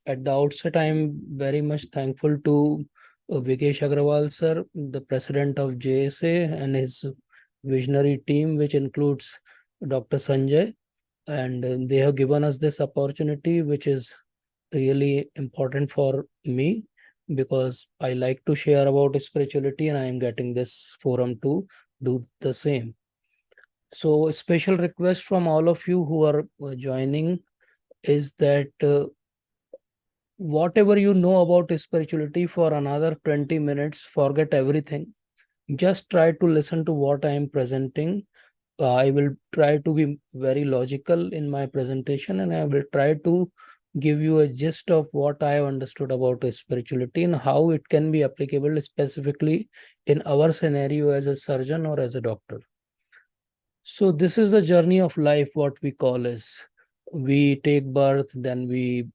At the outset, I am very much thankful to Vikesh Agrawal sir, the president of JSA, and his visionary team, which includes Dr. Sanjay, and they have given us this opportunity, which is really important for me because I like to share about spirituality, and I am getting this forum to do the same. So, a special request from all of you who are joining is that whatever you know about spirituality for another 20 minutes, forget everything. Just try to listen to what I am presenting. I will try to be very logical in my presentation, and I will try to give you a gist of what I have understood about spirituality and how it can be applicable specifically in our scenario as a surgeon or as a doctor. So this is the journey of life, what we call is we take birth, then we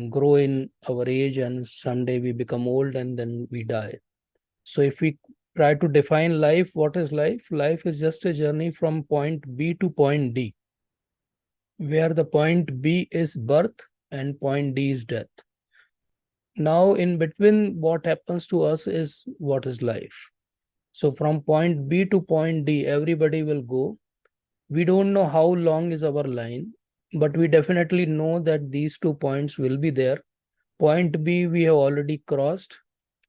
grow in our age, and someday we become old and then we die. So if we try to define life, what is life? Life is just a journey from point B to point D, where the point B is birth and point D is death. Now, in between, what happens to us is what is life. So from point B to point D, everybody will go. We don't know how long is our line, but we definitely know that these 2 points will be there. Point B, we have already crossed.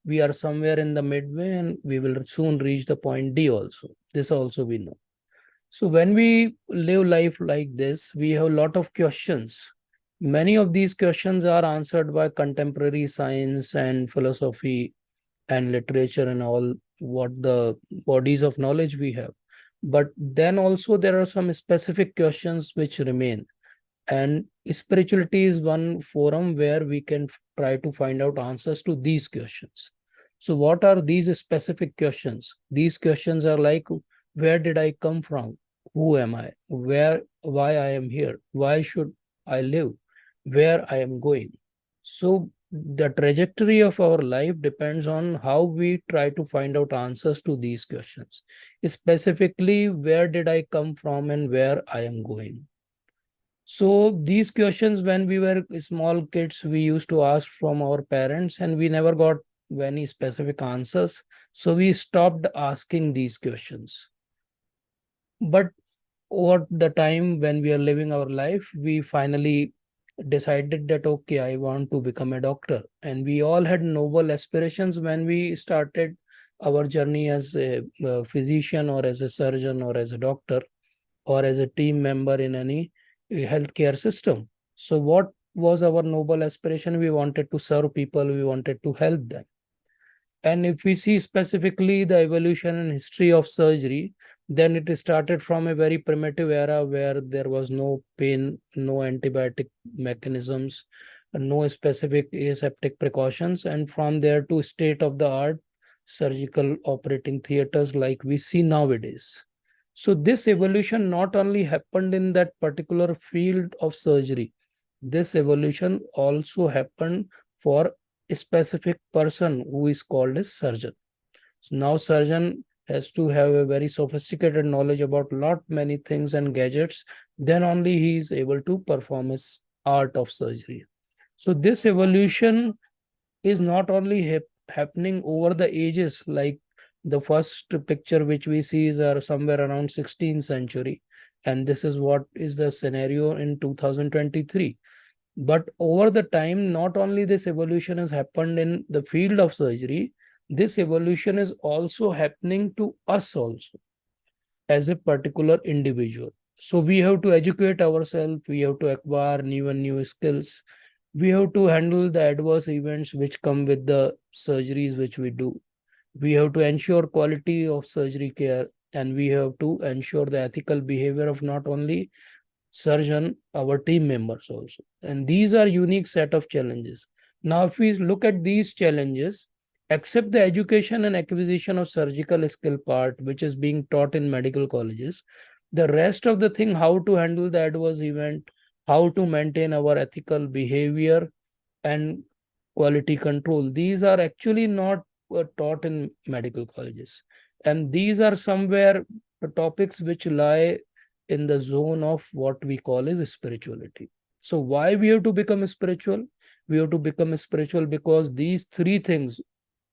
We are somewhere in the midway and we will soon reach the point D also. This also we know. So when we live life like this, we have a lot of questions. Many of these questions are answered by contemporary science and philosophy and literature and all what the bodies of knowledge we have. But then also there are some specific questions which remain. And spirituality is one forum where we can try to find out answers to these questions. So, what are these specific questions? These questions are like, where did I come from? Who am I? Why I am here? Why should I live? Where I am going? So, the trajectory of our life depends on how we try to find out answers to these questions. Specifically, where did I come from and where I am going? So these questions, when we were small kids, we used to ask from our parents, and we never got any specific answers. So we stopped asking these questions. But over the time when we are living our life, we finally decided that okay, I want to become a doctor. And we all had noble aspirations when we started our journey as a physician or as a surgeon or as a doctor or as a team member in any healthcare system. So, what was our noble aspiration? We wanted to serve people, we wanted to help them. And if we see specifically the evolution and history of surgery, then it started from a very primitive era where there was no pain, no antibiotic mechanisms, no specific aseptic precautions, and from there to state of the art surgical operating theaters like we see nowadays. So this evolution not only happened in that particular field of surgery, this evolution also happened for a specific person who is called a surgeon. So now surgeon has to have a very sophisticated knowledge about lot many things and gadgets. Then only he is able to perform his art of surgery. So this evolution is not only happening over the ages, like the first picture which we see is somewhere around 16th century, and this is what is the scenario in 2023. But over the time, not only this evolution has happened in the field of surgery, this evolution is also happening to us also as a particular individual. So we have to educate ourselves, we have to acquire new and new skills, we have to handle the adverse events which come with the surgeries which we do. We have to ensure quality of surgery care, and we have to ensure the ethical behavior of not only surgeon, our team members also. And these are unique set of challenges. Now, if we look at these challenges, except the education and acquisition of surgical skill part, which is being taught in medical colleges, the rest of the thing, how to handle the adverse event, how to maintain our ethical behavior and quality control, these are actually not taught in medical colleges. And these are somewhere the topics which lie in the zone of what we call is spirituality. So why we have to become spiritual? We have to become spiritual because these three things,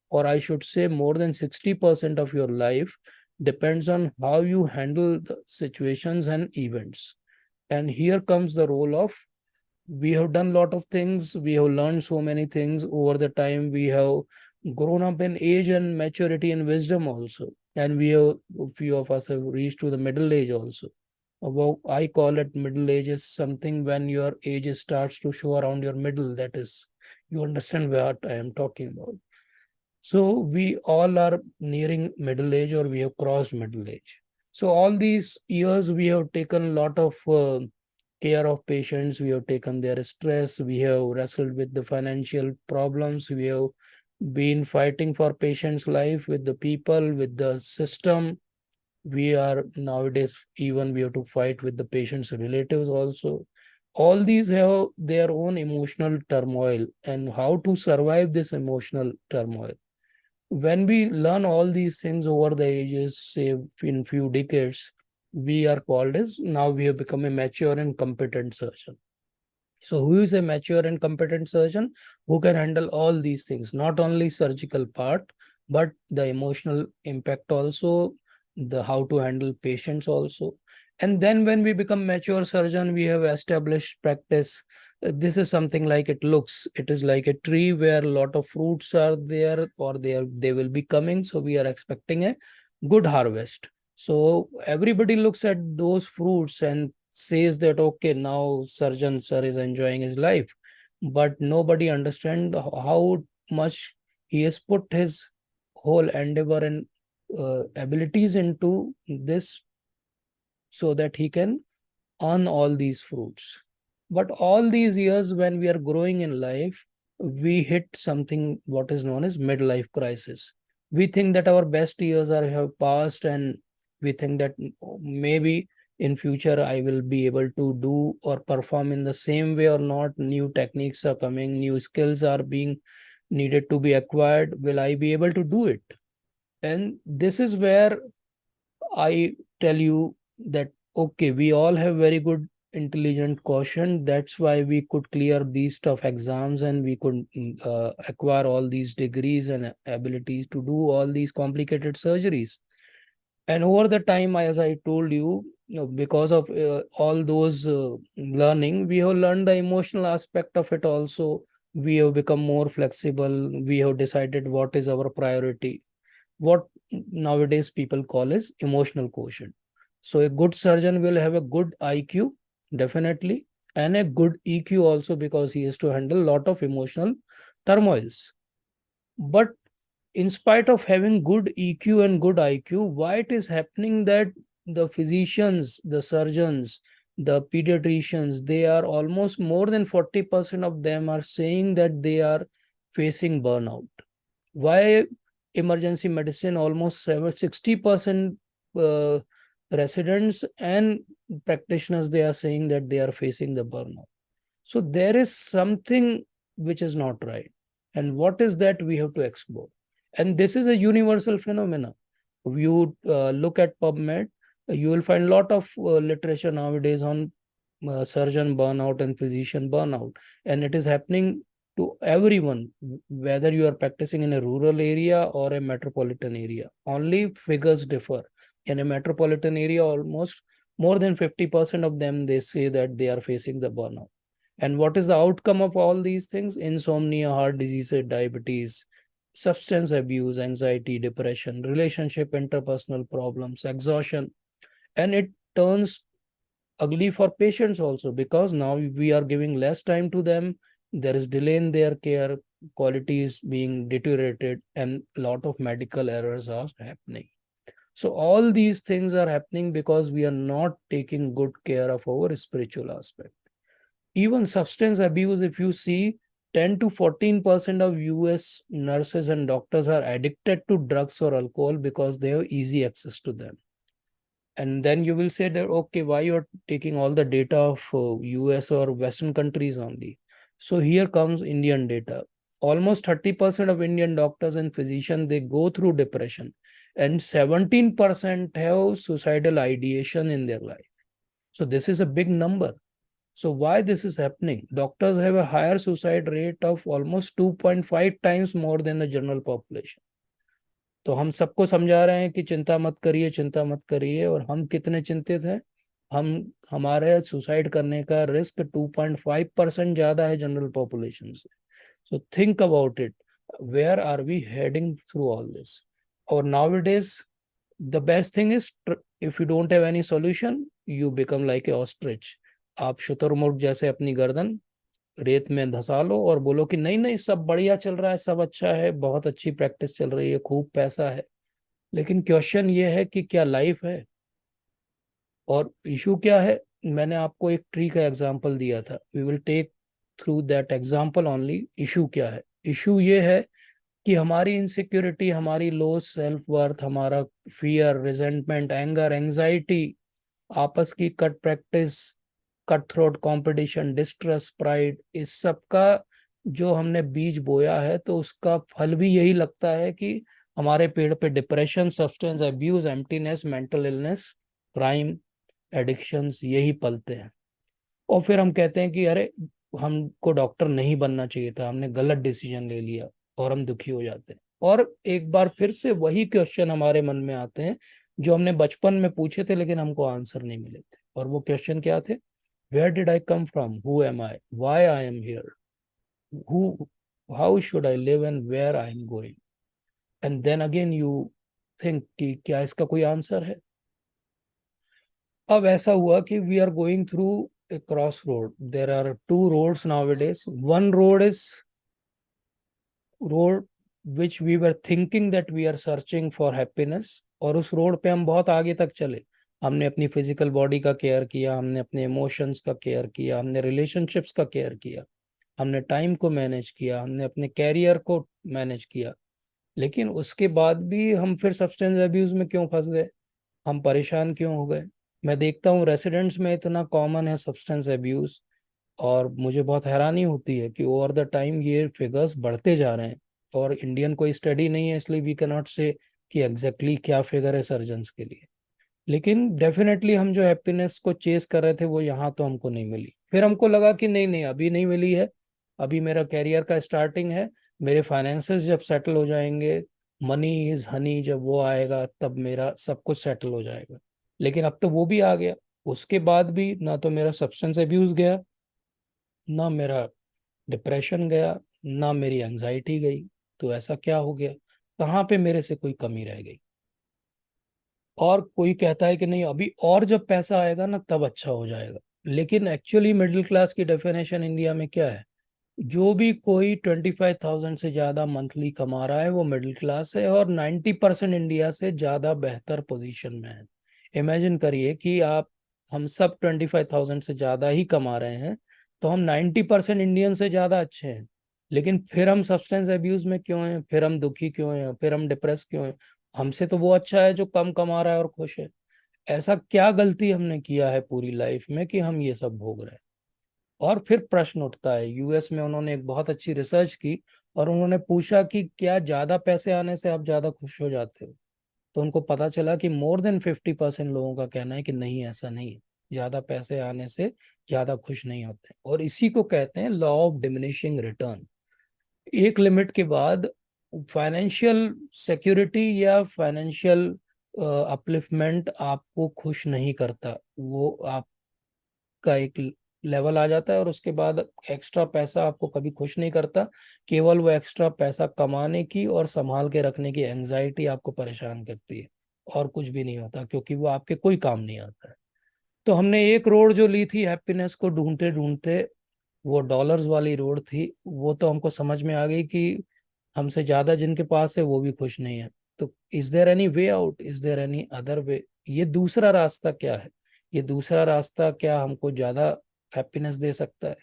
or I should say more than 60% of your life, depends on how you handle the situations and events. And here comes the role of, we have done a lot of things, we have learned so many things over the time, we have grown up in age and maturity and wisdom also, and we have, few of us have reached to the middle age also. About, I call it middle age is something when your age starts to show around your middle, that is, you understand what I am talking about. So we all are nearing middle age, or we have crossed middle age. So all these years we have taken a lot of care of patients. We have taken their stress. We have wrestled with the financial problems. We have been fighting for patients' life with the people, with the system. We are nowadays, even we have to fight with the patient's relatives also. All these have their own emotional turmoil, and how to survive this emotional turmoil. When we learn all these things over the ages, say in few decades, we are called as, now we have become a mature and competent surgeon. So who is a mature and competent surgeon? Who can handle all these things, not only surgical part, but the emotional impact also, the how to handle patients also. And then when we become mature surgeon, we have established practice. This is something like it looks. It is like a tree where a lot of fruits are there, or they will be coming. So we are expecting a good harvest. So everybody looks at those fruits and says that, okay, now surgeon sir is enjoying his life, but nobody understand how much he has put his whole endeavor and abilities into this, so that he can earn all these fruits. But all these years when we are growing in life, we hit something what is known as midlife crisis. We think that our best years are have passed, and we think that maybe in future I will be able to do or perform in the same way or not. New techniques are coming, new skills are being needed to be acquired. Will I be able to do it? And this is where I tell you that, okay, we all have very good intelligent quotient. That's why we could clear these tough exams, and we could acquire all these degrees and abilities to do all these complicated surgeries. And over the time, as I told you, because of all those learning, we have learned the emotional aspect of it also. We have become more flexible. We have decided what is our priority, what nowadays people call as emotional quotient. So a good surgeon will have a good IQ, definitely, and a good EQ also, because he has to handle a lot of emotional turmoils. But in spite of having good EQ and good IQ, why it is happening that the physicians, the surgeons, the pediatricians, they are almost more than 40% of them are saying that they are facing burnout? Why emergency medicine almost 60% uh, residents and practitioners, they are saying that they are facing the burnout? So there is something which is not right. And what is that we have to explore? And this is a universal phenomenon. If you look at PubMed, you will find a lot of literature nowadays on surgeon burnout and physician burnout. And it is happening to everyone, whether you are practicing in a rural area or a metropolitan area. Only figures differ. In a metropolitan area, almost more than 50% of them, they say that they are facing the burnout. And what is the outcome of all these things? Insomnia, heart disease, diabetes, substance abuse, anxiety, depression, relationship, interpersonal problems, exhaustion. And it turns ugly for patients also, because now we are giving less time to them. There is delay in their care, quality is being deteriorated, and a lot of medical errors are happening. So all these things are happening because we are not taking good care of our spiritual aspect. Even substance abuse, if you see, 10 to 14% of US nurses and doctors are addicted to drugs or alcohol because they have easy access to them. And then you will say that, okay, why you're taking all the data of US or Western countries only? So here comes Indian data. Almost 30% of Indian doctors and physicians, they go through depression, and 17% have suicidal ideation in their life. So this is a big number. So why this is happening? Doctors have a higher suicide rate of almost 2.5 times more than the general population. तो हम सबको समझा रहे हैं कि चिंता मत करिए, चिंता मत करिए, और हम कितने चिंतित हैं? हम हमारे सुसाइड करने का रिस्क 2.5% ज्यादा है जनरल पॉपुलेशन से. So think about it, where are we heading through all this? और nowadays the best thing is, if you don't have any solution, you become like a ostrich. आप शुतुरमुर्ग जैसे अपनी गर्दन रेत में धंसा लो और बोलो कि नहीं नहीं, सब बढ़िया चल रहा है, सब अच्छा है, बहुत अच्छी प्रैक्टिस चल रही है, खूब पैसा है. लेकिन क्वेश्चन ये है कि क्या लाइफ है? और इशू क्या है? मैंने आपको एक ट्री का एग्जांपल दिया था, we will take through that example only. Issue क्या है? इशू ये है कि हमारी इनसिक्योरिटी, हमारी लो सेल्फ वर्थ, हमारा फियर, रिजेंटमेंट, एंगर, एंजाइटी, आपस की cut practice, cut throat competition, distress, pride, इस सब का जो हमने बीज बोया है, तो उसका फल भी यही लगता है कि हमारे पेड़ पे depression, substance abuse, emptiness, mental illness, crime, addictions यही पलते हैं. और फिर हम कहते हैं कि अरे, हमको डॉक्टर नहीं बनना चाहिए था, हमने गलत डिसीजन ले लिया, और हम दुखी हो जाते हैं. और एक बार फिर से वही क्वेश्चन हमारे मन में आते हैं जो हमने बचपन में पूछे थे लेकिन हमको आंसर नहीं मिले थे. और वो क्वेश्चन क्या थे? Where did I come from, who am I, why I am here, who, how should I live, and where I am going. And then again you think कि क्या इसका कोई आंसर है? अब ऐसा हुआ कि we are going through a crossroad. There are two roads nowadays. One road is road which we were thinking that we are searching for happiness, और उस रोड पे हम बहुत आगे तक चले. हमने अपनी फिजिकल बॉडी का केयर किया, हमने अपने इमोशंस का केयर किया, हमने रिलेशनशिप्स का केयर किया, हमने टाइम को मैनेज किया, हमने अपने कैरियर को मैनेज किया. लेकिन उसके बाद भी हम फिर सब्सटेंस अब्यूज में क्यों फंस गए? हम परेशान क्यों हो गए? मैं देखता हूँ रेसिडेंट्स में इतना कॉमन है सब्सटेंस अब्यूज, और मुझे बहुत हैरानी होती है कि ओवर द टाइम ये फिगर्स बढ़ते जा रहे हैं. और इंडियन कोई स्टडी नहीं है, इसलिए वी कैन नॉट से कि एग्जैक्टली क्या फिगर है सर्जन्स के लिए. लेकिन डेफिनेटली हम जो हैप्पीनेस को चेस कर रहे थे वो यहाँ तो हमको नहीं मिली. फिर हमको लगा कि नहीं नहीं, अभी नहीं मिली है, अभी मेरा कैरियर का स्टार्टिंग है, मेरे फाइनेंसेस जब सेटल हो जाएंगे, मनी इज हनी, जब वो आएगा तब मेरा सब कुछ सेटल हो जाएगा. लेकिन अब तो वो भी आ गया. उसके बाद भी ना तो मेरा सब्सटेंस अब्यूज गया, ना मेरा डिप्रेशन गया, ना मेरी एंजाइटी गई. तो ऐसा क्या हो गया? कहाँ पे मेरे से कोई कमी रह गई? और कोई कहता है कि नहीं, अभी और जब पैसा आएगा ना तब अच्छा हो जाएगा. लेकिन एक्चुअली मिडिल क्लास की डेफिनेशन इंडिया में क्या है? जो भी कोई 25,000 से ज्यादा मंथली कमा रहा है वो मिडिल क्लास है, और 90% इंडिया से ज्यादा बेहतर पोजीशन में है. इमेजिन करिए कि आप, हम सब 25,000 से ज्यादा ही कमा रहे हैं, तो हम 90% इंडियन से ज्यादा अच्छे हैं. लेकिन फिर हम सब्सटेंस अब्यूज में क्यों हैं? फिर हम दुखी क्यों हैं? फिर हम डिप्रेस क्यों हैं? हमसे तो वो अच्छा है जो कम कमा रहा है और खुश है. ऐसा क्या गलती हमने किया है पूरी लाइफ में कि हम ये सब भोग रहे हैं? और फिर प्रश्न उठता है, यूएस में उन्होंने एक बहुत अच्छी रिसर्च की, और उन्होंने पूछा कि क्या ज्यादा पैसे आने से आप ज्यादा खुश हो जाते हो? तो उनको पता चला कि मोर देन 50% लोगों का कहना है कि नहीं, ऐसा नहीं है, ज्यादा पैसे आने से ज्यादा खुश नहीं होते. और इसी को कहते हैं लॉ ऑफ डिमिनिशिंग रिटर्न. एक लिमिट के बाद फाइनेंशियल सिक्योरिटी या फाइनेंशियल अपलिफ्टमेंट आपको खुश नहीं करता. वो आपका एक लेवल आ जाता है, और उसके बाद एक्स्ट्रा पैसा आपको कभी खुश नहीं करता. केवल वो एक्स्ट्रा पैसा कमाने की और संभाल के रखने की एंजाइटी आपको परेशान करती है, और कुछ भी नहीं होता, क्योंकि वो आपके कोई काम नहीं आता है. तो हमने एक रोड जो ली थी हैप्पीनेस को ढूंढते ढूंढते, वो डॉलर्स वाली रोड थी, वो तो हमको समझ में आ गई कि हमसे ज्यादा जिनके पास है वो भी खुश नहीं है. तो is there any way out, is there any other way? ये दूसरा रास्ता क्या है? ये दूसरा रास्ता क्या हमको ज्यादा हैप्पीनेस दे सकता है?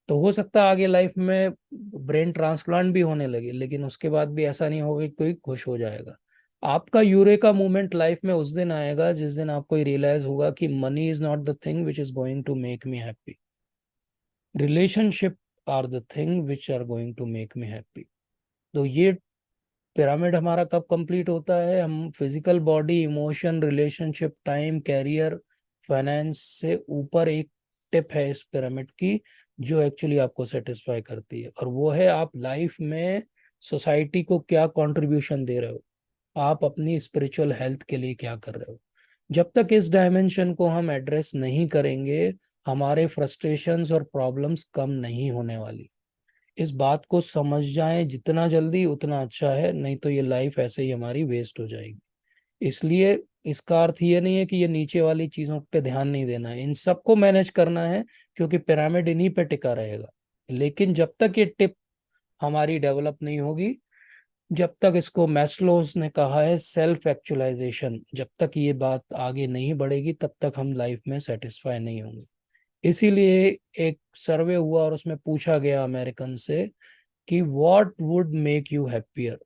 तो हो सकता है आगे लाइफ में ब्रेन ट्रांसप्लांट भी होने लगे, लेकिन उसके बाद भी ऐसा नहीं होगा कि कोई खुश हो जाएगा. आपका यूरेका मोमेंट लाइफ में उस दिन आएगा जिस दिन आपको रियलाइज होगा कि money is not the thing which is going to make me happy. Relationship are the thing which are going to make me happy. तो ये पिरामिड हमारा कब कंप्लीट होता है? हम physical body, emotion, relationship, time, career, finance से ऊपर एक टिप है इस पिरामिड की जो एक्चुअली आपको सेटिस्फाई करती है, और वो है आप लाइफ में सोसाइटी को क्या कंट्रीब्यूशन दे रहे हो, आप अपनी स्पिरिचुअल हेल्थ के लिए क्या कर रहे हो। जब तक इस डायमेंशन को हम एड्रेस नहीं करेंगे, हमारे फ्रस्ट्रेशंस और प्रॉब्लम्स कम नहीं होने वाली। इस बात को समझ जाएं जितना जल्दी उतना अच्छा है, नहीं तो ये लाइफ ऐसे ही हमारी वेस्ट हो जाएगी। इसलिए इसका अर्थ ये नहीं है कि ये नीचे वाली चीजों पे ध्यान नहीं देना है, इन सबको मैनेज करना है, क्योंकि पिरामिड इन्हीं पे टिका रहेगा। लेकिन जब तक ये टिप हमारी डेवलप नहीं होगी, जब तक, इसको मैस्लोज ने कहा है सेल्फ एक्चुअलाइजेशन, जब तक ये बात आगे नहीं बढ़ेगी तब तक हम लाइफ में सेटिस्फाई नहीं होंगे। इसीलिए एक सर्वे हुआ और उसमें पूछा गया अमेरिकन से कि what would make you happier.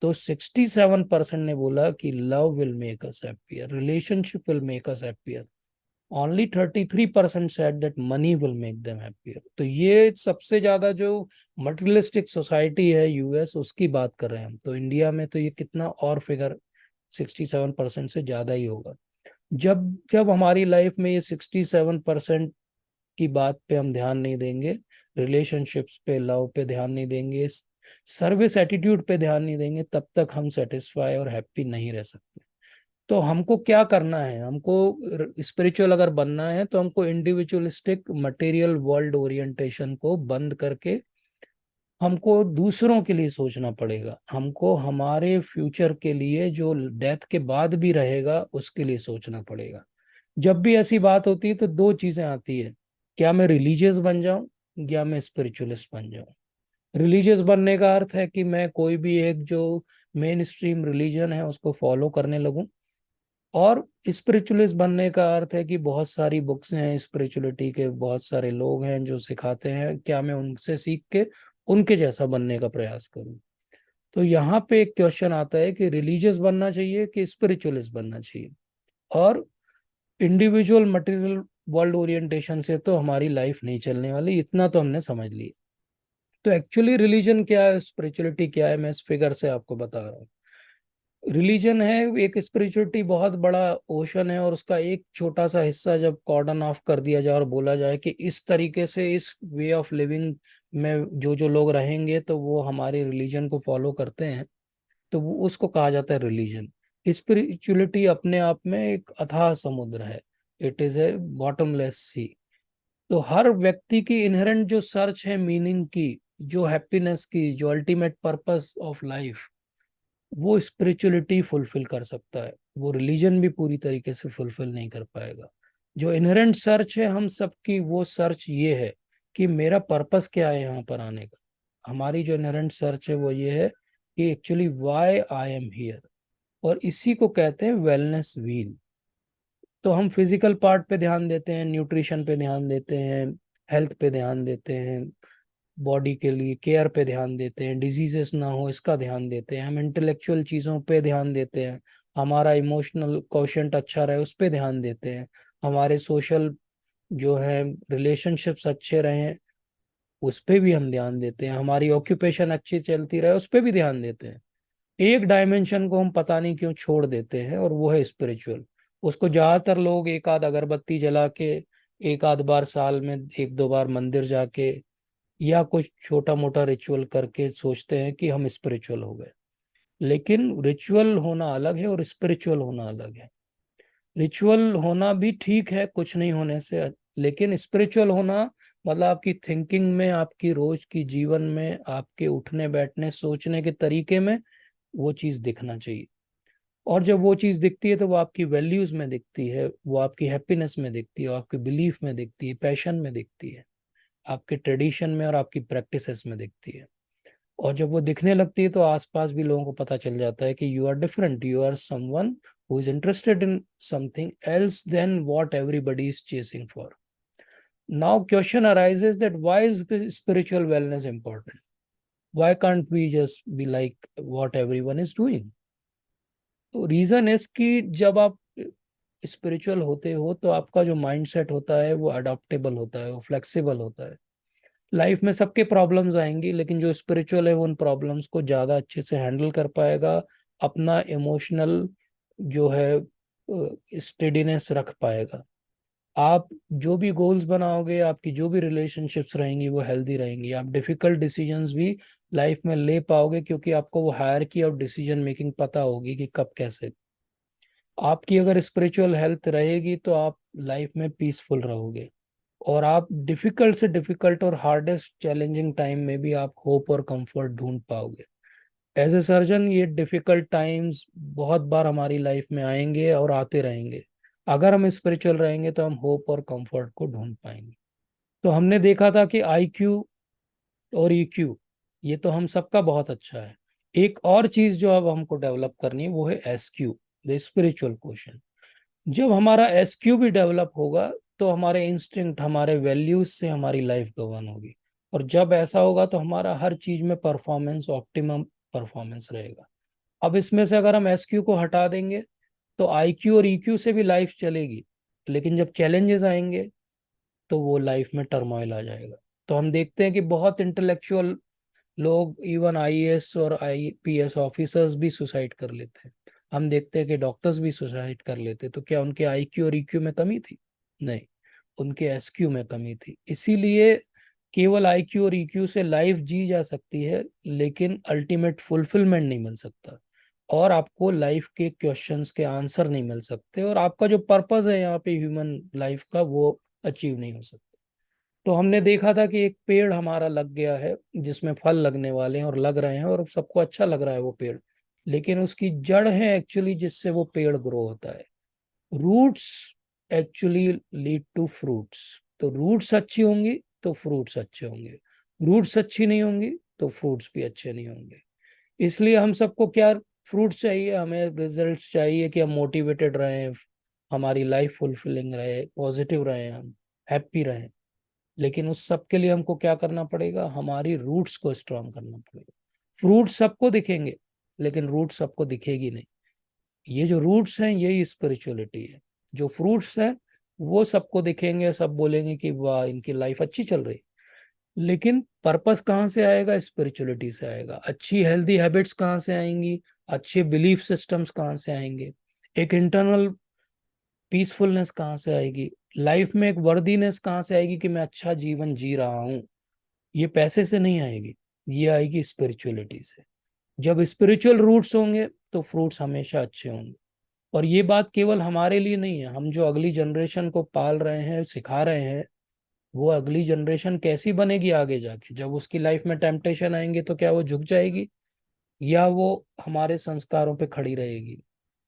तो 67% ने बोला कि love will make us happier, relationship will make us happier. Only 33% said that money will make them happier. तो ये सबसे ज्यादा जो मटेरियलिस्टिक सोसाइटी है यूएस, उसकी बात कर रहे हैं हम। तो इंडिया में तो ये कितना और फिगर 67% से ज्यादा ही होगा। जब जब हमारी लाइफ में ये 67% की बात पे हम ध्यान नहीं देंगे, रिलेशनशिप्स पे, लव पे ध्यान नहीं देंगे, सर्विस एटीट्यूड पे ध्यान नहीं देंगे, तब तक हम सेटिस्फाई और हैप्पी नहीं रह सकते। तो हमको क्या करना है, हमको स्पिरिचुअल अगर बनना है तो हमको इंडिविजुअलिस्टिक मटेरियल वर्ल्ड ओरिएंटेशन को बंद करके हमको दूसरों के लिए सोचना पड़ेगा। हमको हमारे फ्यूचर के लिए जो डेथ के बाद भी रहेगा उसके लिए सोचना पड़ेगा। जब भी ऐसी बात होती है तो दो चीजें आती है, क्या मैं रिलीजियस बन जाऊं या मैं स्पिरिचुअलिस्ट बन जाऊं। रिलीजियस बनने का अर्थ है कि मैं कोई भी एक जो मेन स्ट्रीम रिलीजन है उसको फॉलो करने लगूं, और स्पिरिचुअलिस्ट बनने का अर्थ है कि बहुत सारी बुक्स हैं स्पिरिचुअलिटी के, बहुत सारे लोग हैं जो सिखाते हैं, क्या मैं उनसे सीख के उनके जैसा बनने का प्रयास करूं। तो यहाँ पे एक क्वेश्चन आता है कि रिलीजियस बनना चाहिए कि स्पिरिचुअलिस्ट बनना चाहिए। और इंडिविजुअल मटेरियल वर्ल्ड ओरिएंटेशन से तो हमारी लाइफ नहीं चलने वाली, इतना तो हमने समझ लिया। तो एक्चुअली रिलीजन क्या है, स्पिरिचुअलिटी क्या है, मैं इस फिगर से आपको बता रहा हूँ। रिलीजन है एक स्पिरिचुअलिटी बहुत बड़ा ओशन है, और उसका एक छोटा सा हिस्सा जब कॉर्डन ऑफ कर दिया जाए और बोला जाए कि इस तरीके से, इस वे ऑफ लिविंग में जो जो लोग रहेंगे तो वो हमारे रिलीजन को फॉलो करते हैं, तो वो उसको कहा जाता है रिलीजन। स्पिरिचुअलिटी अपने आप में एक अथाह समुद्र है, इट इज ए बॉटमलेस सी। तो हर व्यक्ति की इनहेरेंट जो सर्च है मीनिंग की, जो हैप्पीनेस की, जो अल्टीमेट पर्पस ऑफ लाइफ, वो स्पिरिचुअलिटी फुलफिल कर सकता है, वो रिलीजन भी पूरी तरीके से फुलफिल नहीं कर पाएगा। जो इनहेरेंट सर्च है हम सबकी, वो सर्च ये है कि मेरा पर्पस क्या है यहाँ पर आने का। हमारी जो इनहेरेंट सर्च है वो ये है कि actually why I am here, और इसी को कहते हैं वेलनेस व्हील। तो हम फिजिकल पार्ट पे ध्यान देते हैं, न्यूट्रिशन पे ध्यान देते हैं, हेल्थ पे ध्यान देते हैं, बॉडी के लिए केयर पे ध्यान देते हैं, डिजीजेस ना हो इसका ध्यान देते हैं, हम इंटेलेक्चुअल चीज़ों पे ध्यान देते हैं, हमारा इमोशनल क्वोशंट अच्छा रहे उस पे ध्यान देते हैं, हमारे सोशल जो है रिलेशनशिप्स अच्छे रहें उस पे भी हम ध्यान देते हैं, हमारी ऑक्यूपेशन अच्छी चलती रहे उस पे भी ध्यान देते हैं। एक डायमेंशन को हम पता नहीं क्यों छोड़ देते हैं, और वो है स्पिरिचुअल। उसको ज्यादातर लोग एक आध अगरबत्ती जला के, एक आध बार साल में एक दो बार मंदिर जाके, या कुछ छोटा मोटा रिचुअल करके सोचते हैं कि हम स्पिरिचुअल हो गए। लेकिन रिचुअल होना अलग है और स्पिरिचुअल होना अलग है। रिचुअल होना भी ठीक है कुछ नहीं होने से, लेकिन स्पिरिचुअल होना मतलब आपकी थिंकिंग में, आपकी रोज की जीवन में, आपके उठने बैठने सोचने के तरीके में वो चीज दिखना चाहिए। और जब वो चीज दिखती है तो वो आपकी वैल्यूज में दिखती है, वो आपकी हैप्पीनेस में दिखती है, आपकी बिलीफ में दिखती है, पैशन में दिखती है, आपके ट्रेडिशन में और आपकी प्रैक्टिसेस में दिखती है। और जब वो दिखने लगती है तो आसपास भी लोगों को पता चल जाता है कि you are different, you are someone who is interested in something else then what एवरीबody is chasing for. Now question arises that why is spiritual wellness important? Why can't we just be like what everyone is doing? तो reason है कि जब आप spiritual होते हो तो आपका जो माइंडसेट होता है वो अडॉप्टेबल होता है, वो फ्लेक्सिबल होता है। लाइफ में सबके प्रॉब्लम्स आएंगी, लेकिन जो स्पिरिचुअल है वो उन प्रॉब्लम्स को ज़्यादा अच्छे से हैंडल कर पाएगा, अपना इमोशनल जो है स्टेडीनेस रख पाएगा। आप जो भी गोल्स बनाओगे, आपकी जो भी रिलेशनशिप्स रहेंगी वो हेल्दी रहेंगी, आप डिफिकल्ट डिसीजंस भी लाइफ में ले पाओगे, क्योंकि आपको वो हायरार्की ऑफ डिसीजन मेकिंग पता होगी कि कब कैसे। आपकी अगर स्पिरिचुअल हेल्थ रहेगी तो आप लाइफ में पीसफुल रहोगे, और आप डिफिकल्ट से डिफिकल्ट और हार्डेस्ट चैलेंजिंग टाइम में भी आप होप और कंफर्ट ढूंढ पाओगे। एज ए सर्जन, ये डिफिकल्ट टाइम्स बहुत बार हमारी लाइफ में आएंगे और आते रहेंगे। अगर हम स्पिरिचुअल रहेंगे तो हम होप और कंफर्ट को ढूंढ पाएंगे। तो हमने देखा था कि IQ और EQ, ये तो हम सबका बहुत अच्छा है। एक और चीज जो अब हमको डेवलप करनी है वो है SQ, द स्पिरिचुअल क्वेश्चन। जब हमारा SQ भी डेवलप होगा तो हमारे इंस्टिंक्ट, हमारे वैल्यूज से हमारी लाइफ गवर्न होगी, और जब ऐसा होगा तो हमारा हर चीज में परफॉर्मेंस, ऑप्टिमम परफॉर्मेंस रहेगा। अब इसमें से अगर हम SQ को हटा देंगे तो IQ और EQ से भी लाइफ चलेगी, लेकिन जब चैलेंजेस आएंगे तो वो लाइफ में टर्मोइल आ जाएगा। तो हम देखते हैं कि बहुत इंटेलेक्चुअल लोग, इवन IAS और IPS ऑफिसर्स भी सुसाइड कर लेते हैं। हम देखते हैं कि डॉक्टर्स भी सुसाइड कर लेते हैं। तो क्या उनके IQ और EQ में कमी थी? नहीं, उनके SQ में कमी थी। इसीलिए केवल IQ और EQ से लाइफ जी जा सकती है, लेकिन अल्टीमेट फुलफिलमेंट नहीं मिल सकता, और आपको लाइफ के क्वेश्चंस के आंसर नहीं मिल सकते, और आपका जो पर्पस है यहाँ पे ह्यूमन लाइफ का, वो अचीव नहीं हो सकता। तो हमने देखा था कि एक पेड़ हमारा लग गया है जिसमें फल लगने वाले हैं और लग रहे हैं, और सबको अच्छा लग रहा है वो पेड़, लेकिन उसकी जड़ है एक्चुअली जिससे वो पेड़ ग्रो होता है। Roots actually lead to fruits. तो रूट्स अच्छी होंगी तो फ्रूट्स अच्छे होंगे, रूट्स अच्छी नहीं होंगी तो फ्रूट्स भी अच्छे नहीं होंगे। इसलिए हम सबको क्या फ्रूट्स चाहिए? हमें रिजल्ट्स चाहिए कि हम मोटिवेटेड रहें, हमारी लाइफ फुलफिलिंग रहे, पॉजिटिव रहें, हम हैप्पी रहें। लेकिन उस सब के लिए हमको क्या करना पड़ेगा? हमारी रूट्स को स्ट्रांग करना पड़ेगा। फ्रूट्स सबको दिखेंगे लेकिन रूट सबको दिखेगी नहीं। ये जो रूट्स हैं यही स्पिरिचुअलिटी है। जो फ्रूट्स हैं वो सबको दिखेंगे, सब बोलेंगे कि वाह इनकी लाइफ अच्छी चल रही, लेकिन पर्पस कहाँ से आएगा? स्पिरिचुअलिटी से आएगा। अच्छी हेल्दी हैबिट्स कहाँ से आएंगी? अच्छे बिलीफ सिस्टम्स कहाँ से आएंगे? एक इंटरनल पीसफुलनेस कहाँ से आएगी? लाइफ में एक वर्दीनेस कहाँ से आएगी कि मैं अच्छा जीवन जी रहा हूँ? ये पैसे से नहीं आएगी, ये आएगी स्पिरिचुअलिटी से। जब स्पिरिचुअल रूट्स होंगे तो फ्रूट्स हमेशा अच्छे होंगे। और ये बात केवल हमारे लिए नहीं है, हम जो अगली जनरेशन को पाल रहे हैं, सिखा रहे हैं, वो अगली जनरेशन कैसी बनेगी आगे जाके? जब उसकी लाइफ में टेम्पटेशन आएंगे तो क्या वो झुक जाएगी, या वो हमारे संस्कारों पे खड़ी रहेगी?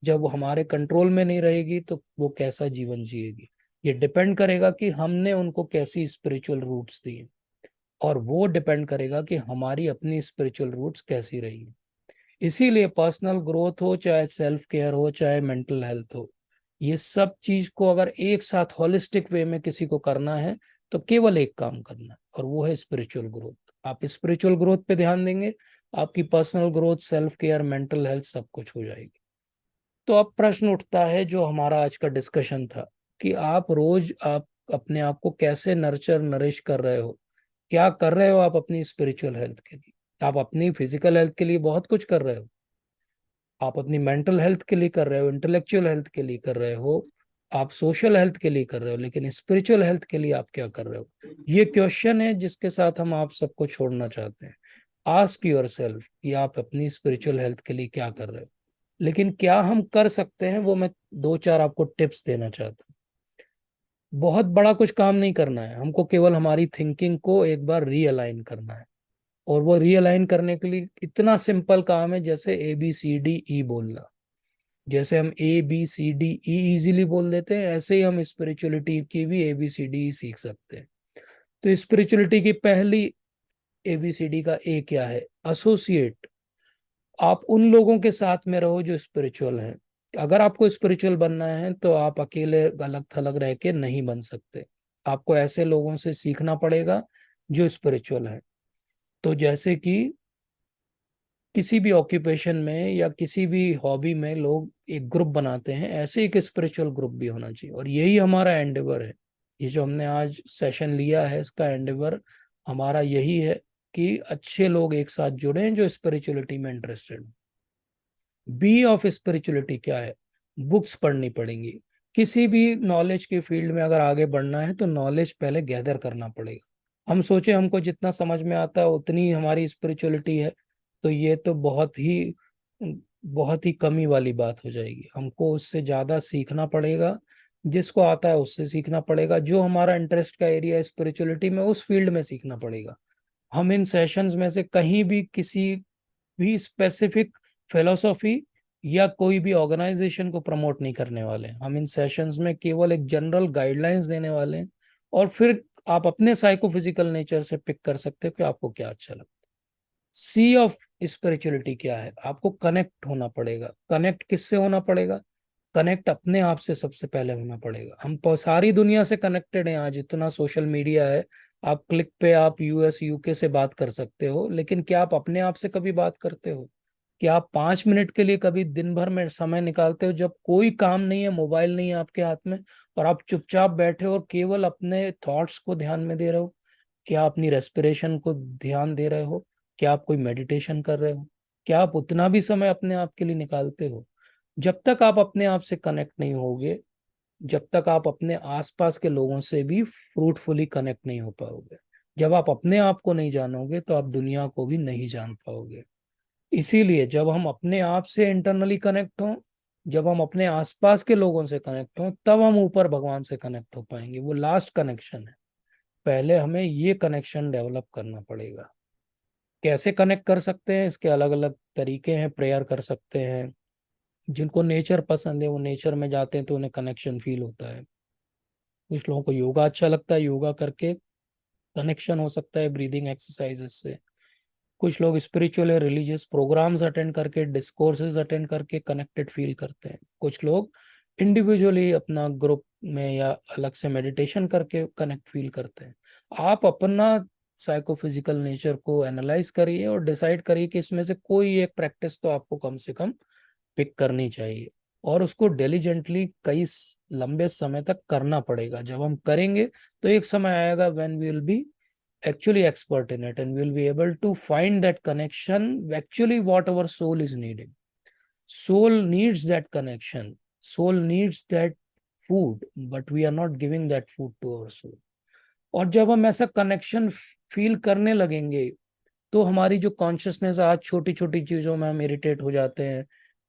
जब वो हमारे कंट्रोल में नहीं रहेगी तो वो कैसा जीवन जिएगी? ये डिपेंड करेगा कि हमने उनको कैसी स्पिरिचुअल रूट्स दी हैं, और वो डिपेंड करेगा कि हमारी अपनी स्पिरिचुअल रूट्स कैसी रही हैं। इसीलिए पर्सनल ग्रोथ हो, चाहे सेल्फ केयर हो, चाहे मेंटल हेल्थ हो, ये सब चीज को अगर एक साथ होलिस्टिक वे में किसी को करना है तो केवल एक काम करना है, और वो है स्पिरिचुअल ग्रोथ। आप स्पिरिचुअल ग्रोथ पे ध्यान देंगे, आपकी personal growth, self care, mental health सब कुछ हो जाएगी। तो अब प्रश्न उठता है जो हमारा आज का डिस्कशन था, कि आप रोज आप अपने आप को कैसे नर्चर नरिश कर रहे हो? क्या कर रहे हो आप अपनी स्पिरिचुअल हेल्थ के लिए? आप अपनी फिजिकल हेल्थ के लिए बहुत कुछ कर रहे हो, आप अपनी मेंटल हेल्थ के लिए कर रहे हो, इंटेलेक्चुअल हेल्थ के लिए कर रहे हो, आप सोशल हेल्थ के लिए कर रहे हो, लेकिन स्पिरिचुअल हेल्थ के लिए आप क्या कर रहे हो? ये क्वेश्चन है जिसके साथ हम आप सबको छोड़ना चाहते हैं। आस्क योर सेल्फ कि आप अपनी स्पिरिचुअल हेल्थ के लिए क्या कर रहे हो। लेकिन क्या हम कर सकते हैं, वो मैं दो चार आपको टिप्स देना चाहता हूँ। बहुत बड़ा कुछ काम नहीं करना है, हमको केवल हमारी थिंकिंग को एक बार रीअलाइन करना है। और वो रीअलाइन करने के लिए इतना सिंपल काम है जैसे ABCDE बोलना। जैसे हम ABCDE इजीली बोल देते हैं, ऐसे ही हम स्पिरिचुअलिटी की भी ABCD सीख सकते हैं। तो स्पिरिचुअलिटी की पहली ABCD का A क्या है? एसोसिएट। आप उन लोगों के साथ में रहो जो स्पिरिचुअल हैं। अगर आपको स्पिरिचुअल बनना है तो आप अकेले अलग थलग रह के नहीं बन सकते, आपको ऐसे लोगों से सीखना पड़ेगा जो स्पिरिचुअल है। तो जैसे कि किसी भी ऑक्यूपेशन में या किसी भी हॉबी में लोग एक ग्रुप बनाते हैं, ऐसे एक स्पिरिचुअल ग्रुप भी होना चाहिए, और यही हमारा एंडेवर है। ये जो हमने आज सेशन लिया है, इसका एंडेवर हमारा यही है कि अच्छे लोग एक साथ जुड़े हैं जो स्पिरिचुअलिटी में इंटरेस्टेड। बी ऑफ स्पिरिचुअलिटी क्या है? बुक्स पढ़नी पड़ेंगी। किसी भी नॉलेज के फील्ड में अगर आगे बढ़ना है तो नॉलेज पहले गैदर करना पड़ेगा। हम सोचे हमको जितना समझ में आता है उतनी हमारी स्पिरिचुअलिटी है, तो ये तो बहुत ही कमी वाली बात हो जाएगी। हमको उससे ज्यादा सीखना पड़ेगा, जिसको आता है उससे सीखना पड़ेगा, जो हमारा इंटरेस्ट का एरिया है स्पिरिचुअलिटी में उस फील्ड में सीखना पड़ेगा। हम इन सेशंस में से कहीं भी किसी भी स्पेसिफिक फिलोसॉफी या कोई भी ऑर्गेनाइजेशन को प्रमोट नहीं करने वाले हैं। हम इन सेशंस में केवल एक जनरल गाइडलाइंस देने वाले हैं, और फिर आप अपने साइकोफिजिकल नेचर से पिक कर सकते हो कि आपको क्या अच्छा लगता है। सी ऑफ स्पिरिचुअलिटी क्या है? आपको कनेक्ट होना पड़ेगा। कनेक्ट किससे होना पड़ेगा? कनेक्ट अपने आप से सबसे पहले होना पड़ेगा। हम सारी दुनिया से कनेक्टेड हैं, आज इतना सोशल मीडिया है, आप क्लिक पे आप यूएस यूके से बात कर सकते हो, लेकिन क्या आप अपने आप से कभी बात करते हो? क्या आप 5 मिनट के लिए कभी दिन भर में समय निकालते हो, जब कोई काम नहीं है, मोबाइल नहीं है आपके हाथ में, और आप चुपचाप बैठे हो और केवल अपने थॉट्स को ध्यान में दे रहे हो? क्या अपनी रेस्पिरेशन को ध्यान दे रहे हो? क्या आप कोई मेडिटेशन कर रहे हो? क्या आप उतना भी समय अपने आप के लिए निकालते हो? जब तक आप अपने आप से कनेक्ट नहीं होगे, जब तक आप अपने आसपास के लोगों से भी फ्रूटफुली कनेक्ट नहीं हो पाओगे। जब आप अपने आप को नहीं जानोगे तो आप दुनिया को भी नहीं जान पाओगे। इसीलिए जब हम अपने आप से इंटरनली कनेक्ट हों, जब हम अपने आसपास के लोगों से कनेक्ट हों, तब हम ऊपर भगवान से कनेक्ट हो पाएंगे। वो लास्ट कनेक्शन है। पहले हमें ये कनेक्शन डेवलप करना पड़ेगा। कैसे कनेक्ट कर सकते हैं? इसके अलग अलग तरीके हैं। प्रेयर कर सकते हैं, जिनको नेचर पसंद है वो नेचर में जाते हैं तो उन्हें कनेक्शन फील होता है। कुछ लोगों को योगा अच्छा लगता है, योगा करके कनेक्शन हो सकता है ब्रीदिंग एक्सरसाइजेस से। कुछ लोग स्पिरिचुअल या रिलीजियस प्रोग्राम्स अटेंड करके, डिस्कोर्सेज अटेंड करके कनेक्टेड फील करते हैं। कुछ लोग इंडिविजुअली अपना ग्रुप में या अलग से मेडिटेशन करके कनेक्ट फील करते हैं। आप अपना साइकोफिजिकल नेचर को एनालाइज करिए और डिसाइड करिए कि इसमें से कोई एक प्रैक्टिस तो आपको कम से कम पिक करनी चाहिए, और उसको डिलीजेंटली लंबे समय तक करना पड़ेगा। जब हम करेंगे तो एक समय आएगा when we will be actually expert in it and we'll be able to find that connection, actually what our soul is needing. Soul needs that connection. Soul needs that food, but we are not giving that food to our soul. और जब हम ऐसा connection feel करने लगेंगे तो हमारी जो consciousness, आज छोटी छोटी चीजों में हम इरिटेट हो जाते हैं,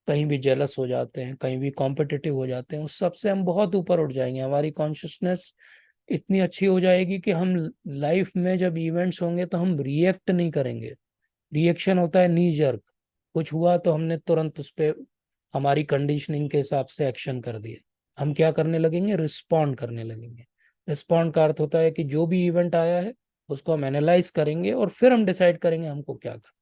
कहीं भी जेलस हो जाते हैं, कहीं भी कॉम्पिटिटिव हो जाते हैं, उस सब से हम बहुत ऊपर उठ जाएंगे। हमारी कॉन्शियसनेस इतनी अच्छी हो जाएगी कि हम लाइफ में जब इवेंट्स होंगे तो हम रिएक्ट नहीं करेंगे। रिएक्शन होता है नी जर्क। कुछ हुआ तो हमने तुरंत उस पर हमारी कंडीशनिंग के हिसाब से एक्शन कर दिया। हम क्या करने लगेंगे? रिस्पॉन्ड करने लगेंगे। रिस्पॉन्ड का अर्थ होता है कि जो भी इवेंट आया है उसको हम एनालाइज करेंगे और फिर हम डिसाइड करेंगे हमको क्या करना।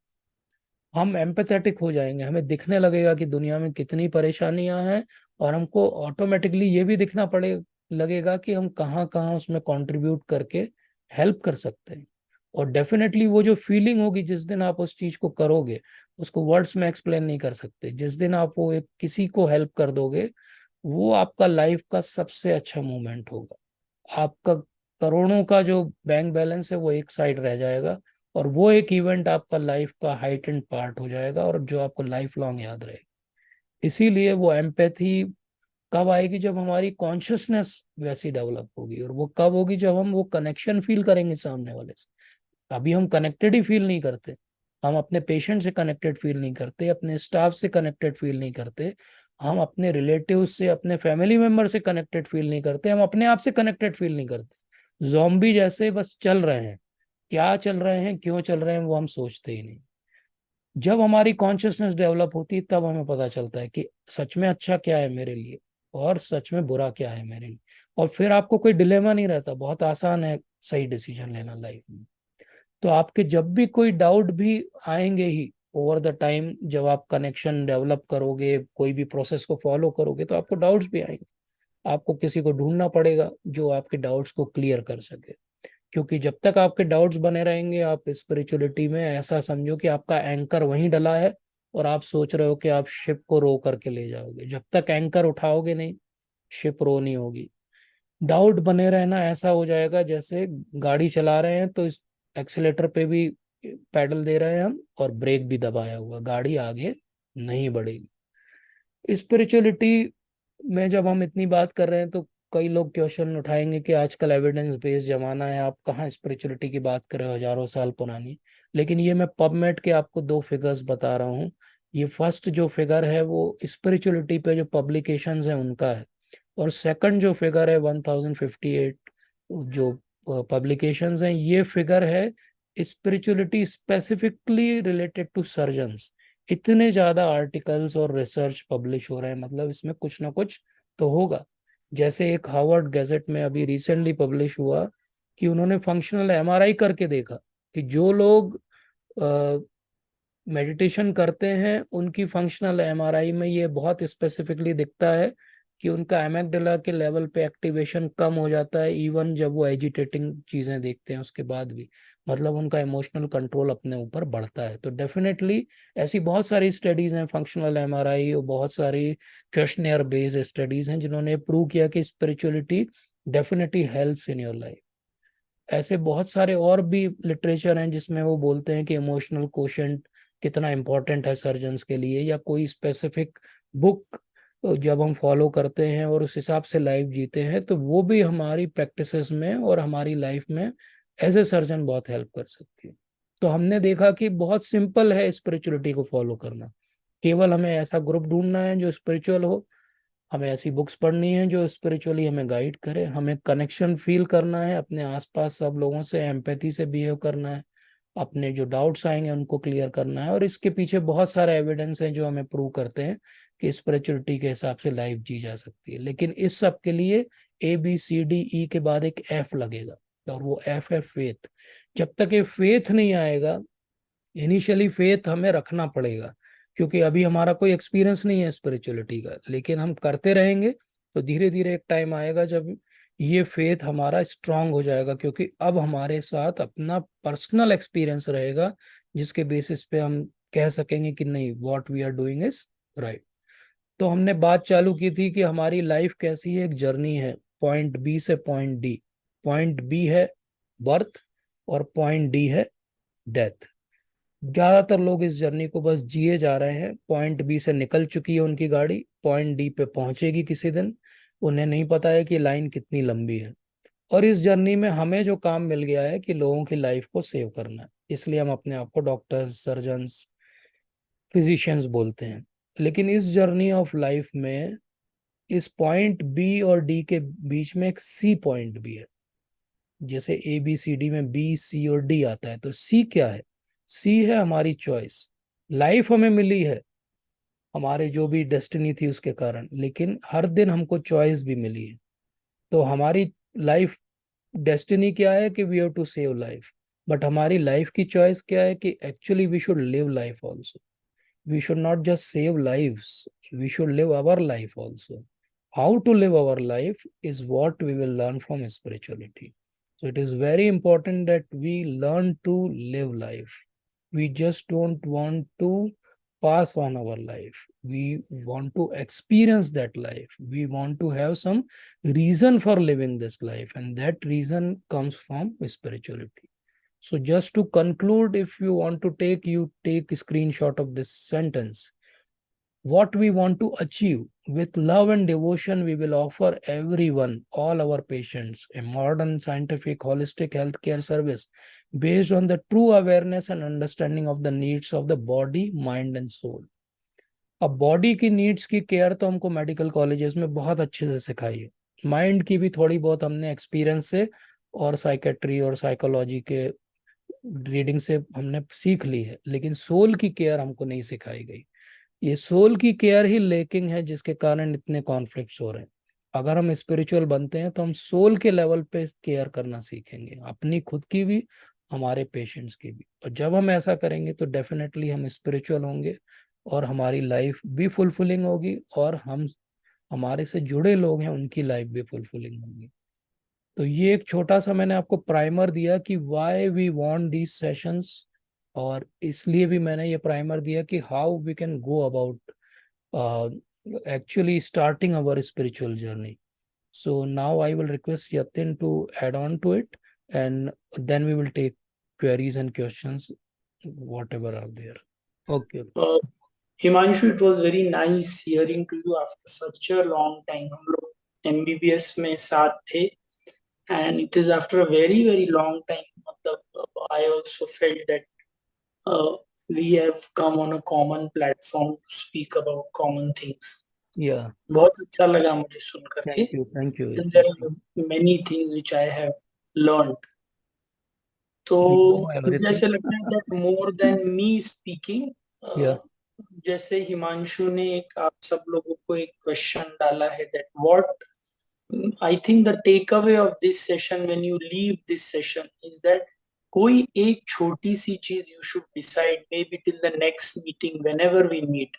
हम एम्पैथेटिक हो जाएंगे, हमें दिखने लगेगा कि दुनिया में कितनी परेशानियां हैं, और हमको ऑटोमेटिकली ये भी दिखना पड़े लगेगा कि हम कहाँ कहाँ उसमें कंट्रीब्यूट करके हेल्प कर सकते हैं। और डेफिनेटली वो जो फीलिंग होगी जिस दिन आप उस चीज को करोगे, उसको वर्ड्स में एक्सप्लेन नहीं कर सकते। जिस दिन आप वो एक किसी को हेल्प कर दोगे, वो आपका लाइफ का सबसे अच्छा मोमेंट होगा। आपका करोड़ों का जो बैंक बैलेंस है वो एक साइड रह जाएगा, और वो एक इवेंट आपका लाइफ का हाइट एंड पार्ट हो जाएगा, और जो आपको लाइफ लॉन्ग याद रहेगा। इसीलिए वो एम्पैथी कब आएगी? जब हमारी कॉन्शियसनेस वैसी डेवलप होगी। और वो कब होगी? जब हम वो कनेक्शन फील करेंगे सामने वाले से। अभी हम कनेक्टेड ही फील नहीं करते। हम अपने पेशेंट से कनेक्टेड फील नहीं करते, अपने स्टाफ से कनेक्टेड फील नहीं करते, हम अपने रिलेटिव से, अपने फैमिली मेंबर से कनेक्टेड फील नहीं करते, हम अपने आप से कनेक्टेड फील नहीं करते। जॉम्बी जैसे बस चल रहे हैं। क्या चल रहे हैं, क्यों चल रहे हैं, वो हम सोचते ही नहीं। जब हमारी कॉन्शियसनेस डेवलप होती है तब हमें पता चलता है कि सच में अच्छा क्या है मेरे लिए और सच में बुरा क्या है मेरे लिए। और फिर आपको कोई डिलेमा नहीं रहता, बहुत आसान है सही डिसीजन लेना लाइफ में। तो आपके जब भी कोई डाउट भी आएंगे ही ओवर द टाइम, जब आप कनेक्शन डेवलप करोगे, कोई भी प्रोसेस को फॉलो करोगे, तो आपको डाउट्स भी आएंगे। आपको किसी को ढूंढना पड़ेगा जो आपके डाउट्स को क्लियर कर सके। क्योंकि जब तक आपके डाउट्स बने रहेंगे, आप स्पिरिचुअलिटी में ऐसा समझो कि आपका एंकर वहीं डला है, और आप सोच रहे हो कि आप शिप को रो करके ले जाओगे। जब तक एंकर उठाओगे नहीं, शिप रो नहीं होगी। डाउट बने रहना ऐसा हो जाएगा जैसे गाड़ी चला रहे हैं तो इस एक्सीलेटर पे भी पैडल दे रहे हैं हम, और ब्रेक भी दबाया हुआ, गाड़ी आगे नहीं बढ़ेगी। स्पिरिचुअलिटी मैं जब हम इतनी बात कर रहे हैं तो कई लोग क्वेश्चन उठाएंगे कि आजकल एविडेंस बेस्ड जमाना है, आप कहाँ स्पिरिचुअलिटी की बात कर रहे हो, हजारों साल पुरानी। लेकिन ये मैं पबमेड के आपको दो फिगर्स बता रहा हूँ। ये फर्स्ट जो फिगर है वो स्पिरिचुअलिटी पे जो पब्लिकेशंस है उनका है, और सेकंड जो फिगर है 1058 जो पब्लिकेशंस हैं, ये फिगर है spirituality specifically related to surgeons. इतने ज्यादा आर्टिकल्स और रिसर्च पब्लिश हो रहे हैं, मतलब इसमें कुछ ना कुछ तो होगा। जैसे एक हार्वर्ड गैजेट में अभी रिसेंटली पब्लिश हुआ कि उन्होंने फंक्शनल एमआरआई करके देखा कि जो लोग मेडिटेशन करते हैं उनकी फंक्शनल एमआरआई में ये बहुत स्पेसिफिकली दिखता है कि उनका एमेगडाला के लेवल पे एक्टिवेशन कम हो जाता है, इवन जब वो एजिटेटिंग चीजें देखते हैं उसके बाद भी। मतलब उनका इमोशनल कंट्रोल अपने ऊपर बढ़ता है। तो डेफिनेटली ऐसी बहुत सारी स्टडीज हैं फंक्शनल एमआरआई, और बहुत सारी क्वेश्चनियर बेस्ड स्टडीज हैं जिन्होंने प्रूव किया कि spirituality definitely helps in your life. ऐसे बहुत सारे और भी लिटरेचर हैं जिसमें वो बोलते हैं कि इमोशनल कोशेंट कितना इम्पोर्टेंट है सर्जन्स के लिए, या कोई स्पेसिफिक बुक जब हम फॉलो करते हैं और उस हिसाब से लाइफ जीते हैं तो वो भी हमारी प्रैक्टिसेस में और हमारी लाइफ में एज ए सर्जन बहुत हेल्प कर सकती है। तो हमने देखा कि बहुत सिंपल है स्पिरिचुअलिटी को फॉलो करना। केवल हमें ऐसा ग्रुप ढूंढना है जो स्पिरिचुअल हो, हमें ऐसी बुक्स पढ़नी है जो स्पिरिचुअली हमें गाइड करे, हमें कनेक्शन फील करना है अपने आसपास सब लोगों से, एम्पैथी से बिहेव करना है, अपने जो डाउट्स आएंगे उनको क्लियर करना है। और इसके पीछे बहुत सारे एविडेंस हैं जो हमें प्रूव करते हैं कि स्पिरिचुअलिटी के हिसाब से लाइफ जी जा सकती है। लेकिन इस सब के लिए ABCDE के बाद एक F लगेगा, और वो F है फेथ। जब तक ये फेथ नहीं आएगा, इनिशियली फेथ हमें रखना पड़ेगा, क्योंकि अभी हमारा कोई एक्सपीरियंस नहीं है स्पिरिचुअलिटी का, लेकिन हम करते रहेंगे तो धीरे धीरे एक टाइम आएगा जब ये फेथ हमारा स्ट्रांग हो जाएगा, क्योंकि अब हमारे साथ अपना पर्सनल एक्सपीरियंस रहेगा जिसके बेसिस पे हम कह सकेंगे कि नहीं, what we are doing is right. तो हमने बात चालू की थी कि हमारी लाइफ कैसी है, एक जर्नी है पॉइंट बी से पॉइंट डी। पॉइंट बी है बर्थ, और पॉइंट डी है डेथ। ज्यादातर लोग इस जर्नी को बस जिए जा रहे हैं। पॉइंट बी से निकल चुकी है उनकी गाड़ी, पॉइंट डी पे पहुंचेगी किसी दिन, उन्हें नहीं पता है कि लाइन कितनी लंबी है। और इस जर्नी में हमें जो काम मिल गया है कि लोगों की लाइफ को सेव करना है, इसलिए हम अपने आप को डॉक्टर्स, सर्जन्स, फिजिशियंस बोलते हैं। लेकिन इस जर्नी ऑफ लाइफ में इस पॉइंट बी और डी के बीच में एक सी पॉइंट भी है। जैसे ABCD में B, C और D आता है, तो सी क्या है? सी है हमारी चॉइस। लाइफ हमें मिली है हमारे जो भी डेस्टिनी थी उसके कारण, लेकिन हर दिन हमको चॉइस भी मिली है। तो हमारी लाइफ डेस्टिनी क्या है कि we have to save life, but हमारी लाइफ की चॉइस क्या है कि actually we should live life also. we should not just save lives, we should live our life also. How to live our life is what we will learn from spirituality. So it is very important that we learn to live life. We just don't want to pass on our life, we want to experience that life, we want to have some reason for living this life, and that reason comes from spirituality. So just to conclude, if you want to take, you take a screenshot of this sentence. What we want to achieve with love and devotion, we will offer everyone, all our patients, a modern, scientific, holistic healthcare service based on the true awareness and understanding of the needs of the body, mind and soul. अब body की needs की care तो हमको medical colleges में बहुत अच्छे से सिखाई है, माइंड की भी थोड़ी बहुत हमने एक्सपीरियंस से और साइकेट्री और साइकोलॉजी के रीडिंग से हमने सीख ली है, लेकिन सोल की केयर हमको नहीं सिखाई गई। ये सोल की केयर ही लेकिंग है जिसके कारण इतने कॉन्फ्लिक्ट्स हो रहे हैं। अगर हम स्पिरिचुअल बनते हैं तो हम सोल के लेवल पे केयर करना सीखेंगे, अपनी खुद की भी, हमारे पेशेंट्स की भी। और जब हम ऐसा करेंगे तो डेफिनेटली हम स्पिरिचुअल होंगे, और हमारी लाइफ भी फुलफिलिंग होगी, और हम, हमारे से जुड़े लोग हैं उनकी लाइफ भी फुलफिलिंग होगी। तो ये एक छोटा सा मैंने आपको प्राइमर दिया कि why we want these sessions, और इसलिए भी मैंने ये प्राइमर दिया कि how we can go about actually starting our spiritual journey. So now I will request Yatin to add on to it, and then we will take queries and questions, whatever are there. Okay. Himanshu, it was very nice hearing to you after such a long time. हम लोग MBBS में साथ थे, and it is after a very very long time. मतलब I also felt that we have come on a common platform to speak about common things. Yeah. बहुत अच्छा लगा मुझे सुन करके। Thank you. Thank you. And Thank there you. Are many things which I have learned. तो You know मुझे everything. ऐसे लगता है that more than me speaking, Yeah. जैसे हिमांशु ने एक आप सब लोगों को एक क्वेश्चन डाला है that what I think the take away of this session when you leave this session is that कोई एक छोटी सी चीज you should decide maybe till the next meeting whenever we meet,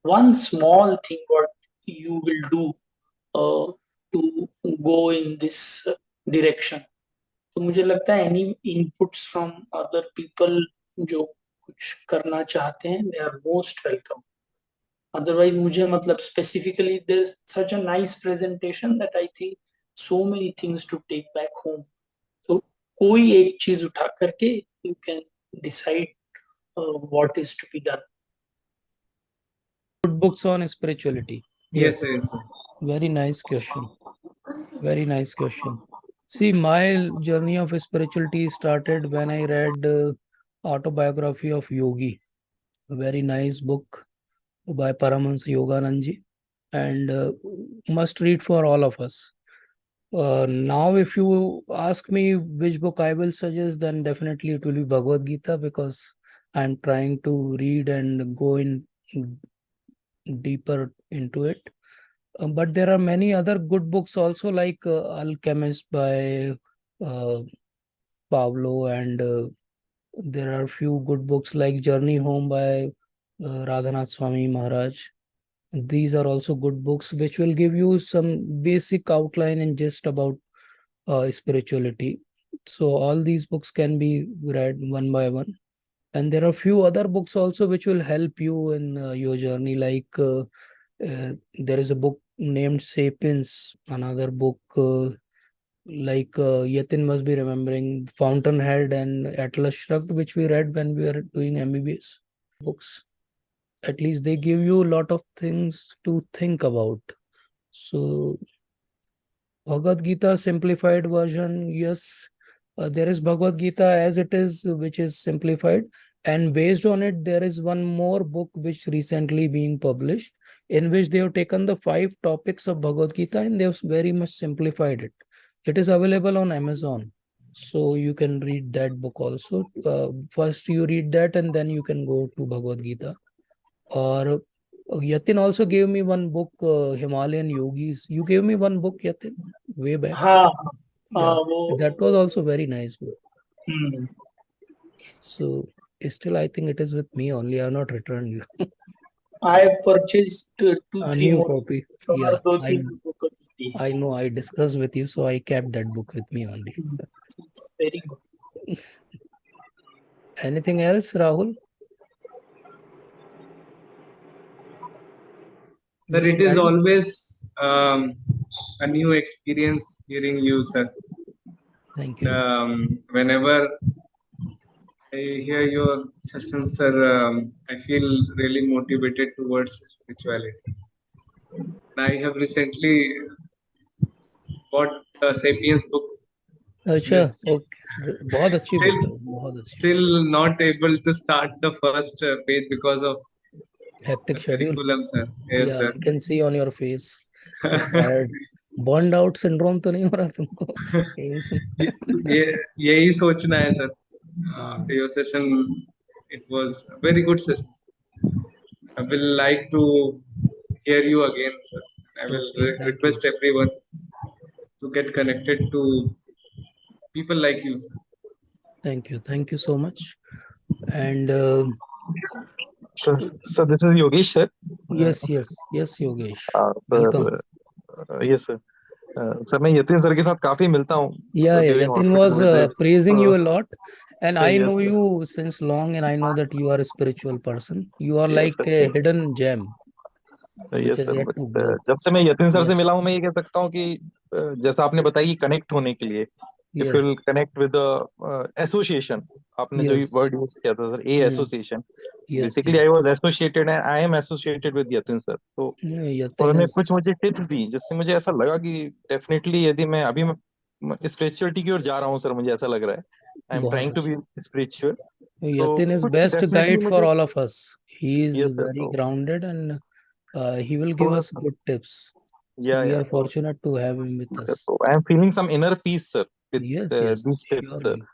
one small thing what you will do to go in this direction. तो मुझे लगता है any inputs from other people जो कुछ करना चाहते हैं, they are most welcome. Otherwise मुझे मतलब specifically there such a nice presentation that I think so many things to take back home. तो कोई एक चीज उठा करके you can decide what is to be done. Good books on spirituality. Yes, Yes. yes. Very nice question. Very nice question. See, my journey of spirituality started when I read Autobiography of Yogi, a very nice book by Paramahansa Yoganand and must read for all of us. Now, if you ask me which book I will suggest, then definitely it will be Bhagavad Gita because I'm trying to read and go in deeper into it. But there are many other good books also, like Alchemist by uh, Pablo, and there are few good books like Journey Home by Radhanath Swami Maharaj. These are also good books which will give you some basic outline and gist about spirituality. So all these books can be read one by one. And there are few other books also which will help you in your journey, like there is a book named Sapiens, another book like Yatin must be remembering Fountainhead and Atlas Shrugged, which we read when we were doing MBBS books. At least they give you a lot of things to think about. So Bhagavad Gita simplified version, yes, there is Bhagavad Gita as it is, which is simplified, and based on it, there is one more book which recently being published, in which they have taken the 5 topics of Bhagavad Gita and they have very much simplified it. It is available on Amazon, so you can read that book also. First, you read that, and then you can go to Bhagavad Gita. Or Yatin also gave me one book, Himalayan Yogis. You gave me one book, Yatin, way back. हाँ हाँ, Yeah, that was also very nice book. वो So still, I think it is with me only. I have not returned you. I have purchased two A three new more, copy. और Yeah, दो तीन लोगों को दी थी। I know. I discussed with you, so I kept that book with me only. Very good. Anything else, Rahul? Sir, You it is smiled? always a new experience hearing you, sir. Thank you. Whenever I hear your sessions, sir, I feel really motivated towards spirituality. I have recently bought the Sapiens book. अच्छा, Just okay, बहुत अच्छी still, book है, बहुत अच्छी book. still not able to start the first page because of Hectic the schedule. curriculum, sir. Yes, Yeah, sir. I can see on your face. Tired. Burned out syndrome तो नहीं हो रहा तुमको? यही ये सुन। यही सोचना है सर। हाँ, After your session, it was a very good session. I will like to hear you again, sir. I will okay, thank you. request everyone to get connected to people like you, sir. Thank you so much. And So this is Yogesh, sir. yes, Yogesh. Welcome. Sir, yes, sir. Sir मैं Yatin sir के साथ काफी मिलता हूँ Yeah, during Yatin hospital was visits. praising you a lot, and I yes know sir, you since long, and I know that you are a spiritual person. You are yes like a hidden gem sir, which yes has sir. yet to but glow. जब से मैं Yatin sir से Yes, मिला हूँ मैं ये कह सकता हूँ कि जैसा आपने बताया कि कनेक्ट होने के लिए if you will Yes. Connect with association, आपने जो Yes. वर्ड यूज किया था sir, A Hmm. Association, Yes. Basically Yes. I was associated and I am associated with Yatin sir. तो No, Yatin उन्होंने कुछ is मुझे टिप्स दी जिससे मुझे ऐसा लगा कि डेफिनेटली यदि मैं अभी स्पिरिचुअलिटी की ओर जा रहा हूँ सर, मुझे ऐसा लग रहा है आई एम बहुत ट्राइंग टू अच्छा. B spiritual. तो Yatin is कुछ best डेफिनेटली guide for मुझे, all of us. He is yes sir, very तो grounded and he will give us good tips. So या we या are तो fortunate to have him with us. I am feeling some inner peace sir with Yes, yes, this tips sir. surely.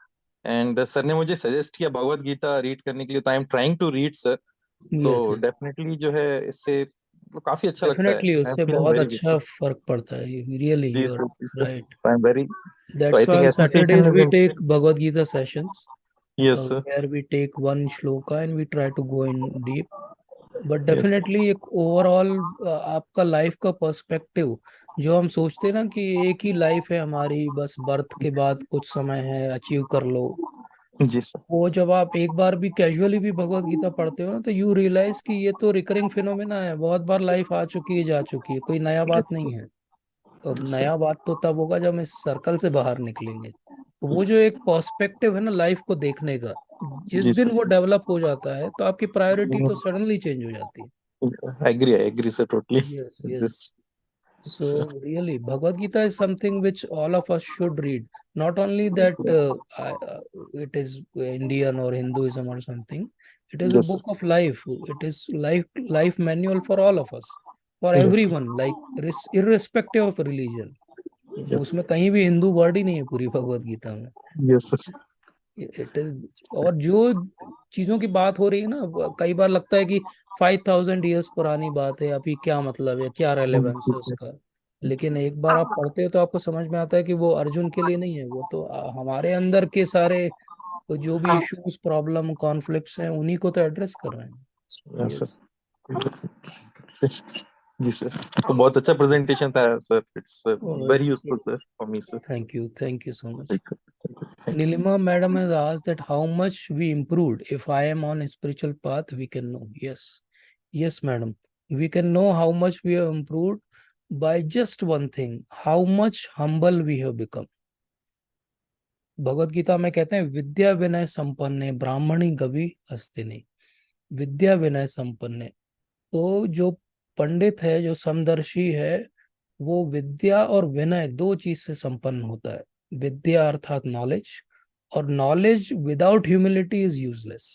And sir ने मुझे suggest किया Bhagavad Gita read करने के लिए, तो I am trying to read sir. तो Yes, yes. Definitely जो है इससे तो काफी अच्छा लगता है, Definitely आई एम उससे फीलिंग बहुत वेरी अच्छा गुड। फर्क पड़ता है. Really, जी you're सर, जी sir, right. I am very, तो That's I why think on association Saturdays we is, take Bhagavad Gita sessions, yes sir, where we take one shloka and we try to go in deep. But yes definitely एक overall आपका life का perspective, जो हम सोचते हैं ना कि एक ही लाइफ है हमारी, बस बर्थ के बाद कुछ समय है, अचीव कर लो, जी सर, वो जब आप एक बार भी कैजुअली भी भगवत गीता पढ़ते हो ना, तो यू रियलाइज कि ये तो रिकरिंग फिनोमेना है, बहुत बार लाइफ आ चुकी है, जा चुकी है, कोई नया बात यस नहीं है. अब सर, नया बात तो तब होगा जब हम इस सर्कल से बाहर निकलेंगे. तो वो जो एक पर्सपेक्टिव है ना लाइफ को देखने का, जिस जी दिन सर, वो डेवलप हो जाता है तो आपकी प्रायोरिटी तो सडनली चेंज हो जाती है. I agree sir totally Yes, with yes. This sir. So really, Bhagavad Gita is something which all of us should read. Not only that it is Indian or Hinduism or something. It is a yes book sir, of life. It is life manual for all of us, for yes everyone, like irrespective of religion. Yes उसमें कहीं भी Hindu word ही नहीं है पूरी भगवत गीता में. Yes sir, it is, और जो चीजों की बात हो रही है ना, कई बार लगता है कि 5,000 years पुरानी बात है, अभी क्या मतलब है, क्या रेलेवेंस है उसका. लेकिन एक बार आप पढ़ते हो तो आपको समझ में आता है कि वो अर्जुन के लिए नहीं है, वो तो हमारे अंदर के सारे जो भी इश्यूज, प्रॉब्लम, कॉन्फ्लिक्ट्स हैं, उन्हीं को तो एड्रेस कर रहे हैं. Yes yes. सर, जी सर, तो बहुत अच्छा प्रेजेंटेशन था sir, it's very useful sir for me sir. Thank you so much. Nilima madam has asked that how much we improved. If I am on a spiritual path, we can know. Yes. Yes, madam. We can know how much we have improved by just one thing, how much humble we have become. Bhagavad Gita में कहते हैं विद्या विनय संपन्ने ब्राह्मणी गवि हस्तिनी. विद्या विनय संपन्ने, तो जो पंडित है, जो समदर्शी है, वो विद्या और विनय दो चीज से संपन्न होता है. विद्या अर्थात नॉलेज, और knowledge without humility is useless.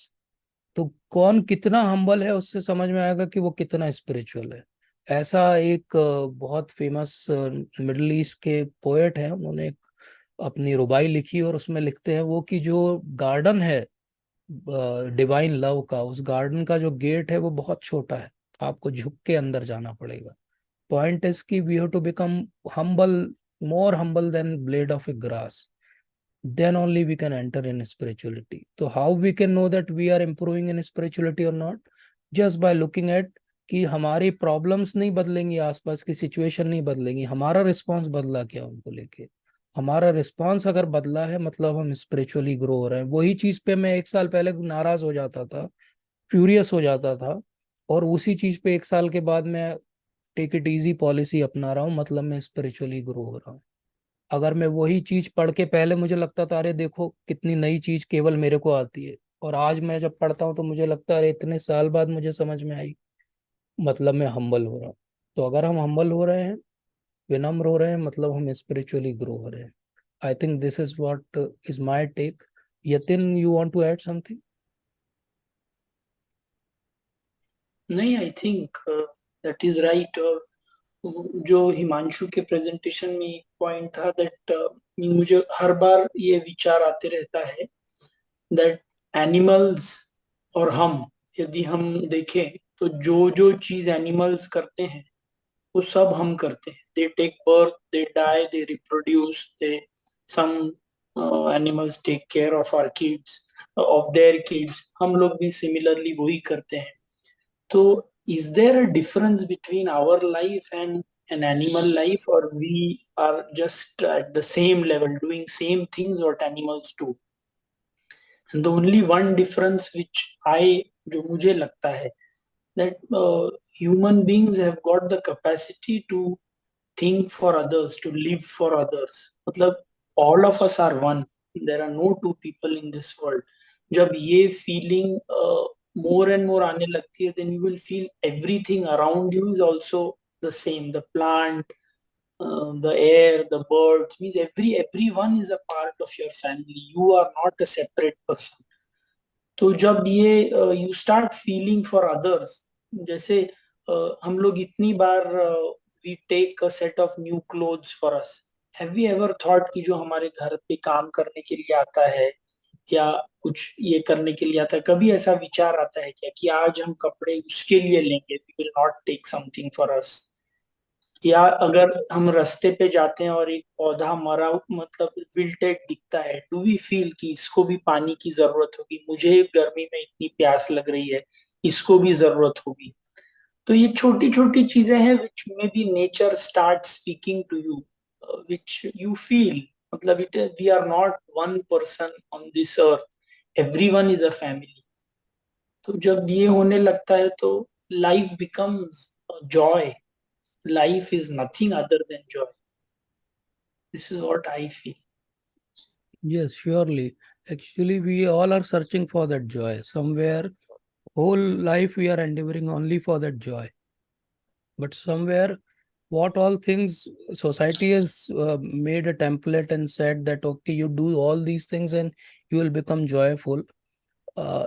तो कौन कितना हम्बल है उससे समझ में आएगा कि वो कितना स्पिरिचुअल है. ऐसा एक बहुत फेमस मिडिल ईस्ट के पोएट है, उन्होंने एक अपनी रुबाई लिखी और उसमें लिखते हैं वो कि जो गार्डन है डिवाइन लव का, उस गार्डन का जो गेट है वो बहुत छोटा है, आपको झुक के अंदर जाना पड़ेगा. पॉइंट इज कि we have to become humble, more humble than blade of a grass, then only we can enter in spirituality. So how we can know that we are improving in spirituality or not? Just by looking at कि हमारी problems नहीं बदलेंगी, आसपास की situation नहीं बदलेंगी, हमारा response बदला क्या उनको लेके. हमारा रिस्पॉन्स अगर बदला है मतलब हम स्पिरिचुअली ग्रो हो रहे हैं. वही चीज पे मैं 1 साल पहले नाराज हो जाता था, फ्यूरियस हो जाता था, और उसी चीज पे 1 साल के बाद मैं टेक इट इजी पॉलिसी अपना रहा हूँ, मतलब मैं स्पिरिचुअली ग्रो हो रहा हूँ. अगर मैं वही चीज पढ़ के पहले मुझे लगता था अरे देखो कितनी नई चीज केवल मेरे को आती है, और आज मैं जब पढ़ता हूँ तो मुझे लगता है अरे इतने साल बाद मुझे समझ में आई, मतलब मैं हम्बल हो रहा हूँ. तो अगर हम हम्बल हो रहे हैं, विनम्र हो रहे हैं, मतलब हम स्पिरिचुअली ग्रो हो रहे हैं. I think this is what is my take. Yatin, you want to add something? नहीं, I think that is right. और जो हिमांशु के प्रेजेंटेशन में एक पॉइंट था दैट मुझे हर बार ये विचार आते रहता है दैट एनिमल्स और हम, यदि हम देखें तो जो जो चीज एनिमल्स करते हैं वो सब हम करते हैं. They take birth, they die, they reproduce, they some animals take care of our kids, of their kids. हम लोग भी सिमिलरली वही करते हैं. तो is there a difference between our life and an animal life, or we are just at the same level doing same things what animals do? And the only one difference which जो मुझे लगता है that human beings have got the capacity to think for others, to live for others. मतलब all of us are one, there are no two people in this world. जब ये feeling more and more आने लगती है, then you will feel everything around you is also the same. The plant, the air, the birds, means everyone is a part of your family. You are not a separate person. तो जब ये you start feeling for others, जैसे हम लोग इतनी बार we take a set of new clothes for us. Have we ever thought कि जो हमारे घर पे काम करने के लिए आता है या कुछ ये करने के लिए आता है, कभी ऐसा विचार आता है क्या कि आज हम कपड़े उसके लिए लेंगे, we will not take something for us? या अगर हम रास्ते पे जाते हैं और एक पौधा मरा मतलब विल्टेड दिखता है, डू वी फील कि इसको भी पानी की जरूरत होगी, मुझे गर्मी में इतनी प्यास लग रही है, इसको भी जरूरत होगी? तो ये छोटी छोटी चीजें हैं which may be nature start speaking to you, which you feel, मतलब it we are not one person on this earth, everyone is a family. तो जब ये होने लगता है तो life becomes joy, life is nothing other than joy. This is what I feel. Yes, surely. Actually, we all are searching for that joy. Somewhere, whole life we are endeavoring only for that joy. But somewhere, what all things society has made a template and said that, okay, you do all these things and you will become joyful.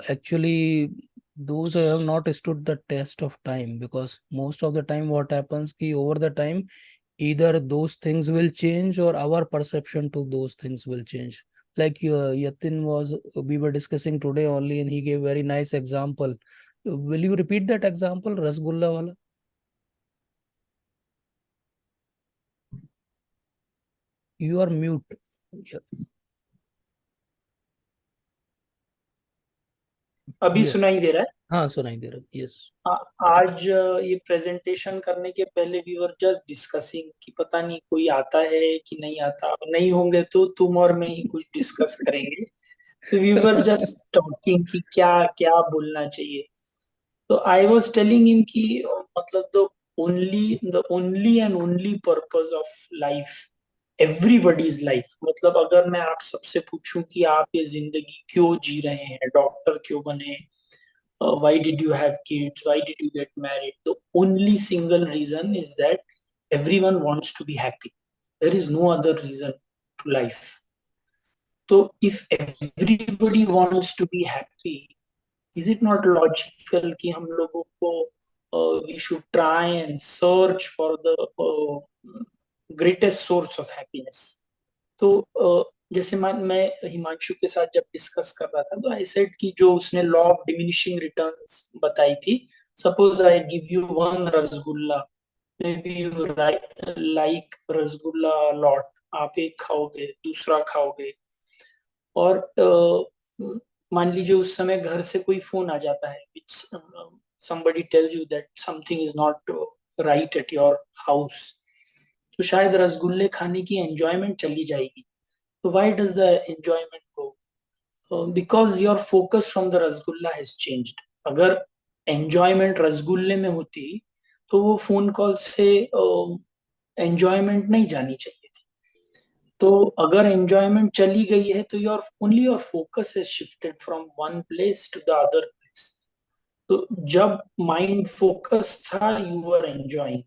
Actually, those have not stood the test of time, because most of the time what happens ki over the time either those things will change or our perception to those things will change. Like Yatin was, we were discussing today only, and he gave very nice example. Will you repeat that example, Rasgulla wala? You are mute. Yeah. अभी Yes. सुनाई दे रहा है? हाँ, सुनाई दे रहा है. Yes. आज ये प्रेजेंटेशन करने के पहले वी वर जस्ट डिस्कसिंग कि पता नहीं कोई आता है कि नहीं आता, नहीं होंगे तो तुम और मैं ही कुछ डिस्कस करेंगे। तो वी वर जस्ट टॉकिंग कि क्या क्या बोलना चाहिए। तो आई वाज टेलिंग हिम कि मतलब the only and only purpose of life, everybody's life, मतलब अगर मैं आप सबसे पूछूं कि आप ये जिंदगी क्यों जी रहे हैं, डॉक्टर क्यों बने, why did you have kids, why did you get married, the only single reason is that everyone wants to be happy. There is no other reason to life. So if everybody wants to be happy, is it not logical कि हम लोगों को we should try and search for the greatest source of happiness? तो जैसे मैं हिमांशु के साथ जब डिस्कस कर रहा था तो आई सेड कि जो उसने लॉ ऑफ डिमिनिशिंग रिटर्न्स बताई थी, suppose I give you one rasgulla, may be you like rasgulla lot, आप एक खाओगे, दूसरा खाओगे, और मान लीजिए उस समय घर से कोई फोन आ जाता है, somebody tells you that something is not right at your house, तो शायद रसगुल्ले खाने की एंजॉयमेंट चली जाएगी। So why does the enjoyment go? Because your focus from the rasgulla has changed. अगर enjoyment रसगुल्ले में होती तो वो फोन कॉल से enjoyment नहीं जानी चाहिए थी। तो अगर enjoyment चली गई है तो your focus has shifted from one place to the other place. तो जब mind focus था, you were enjoying.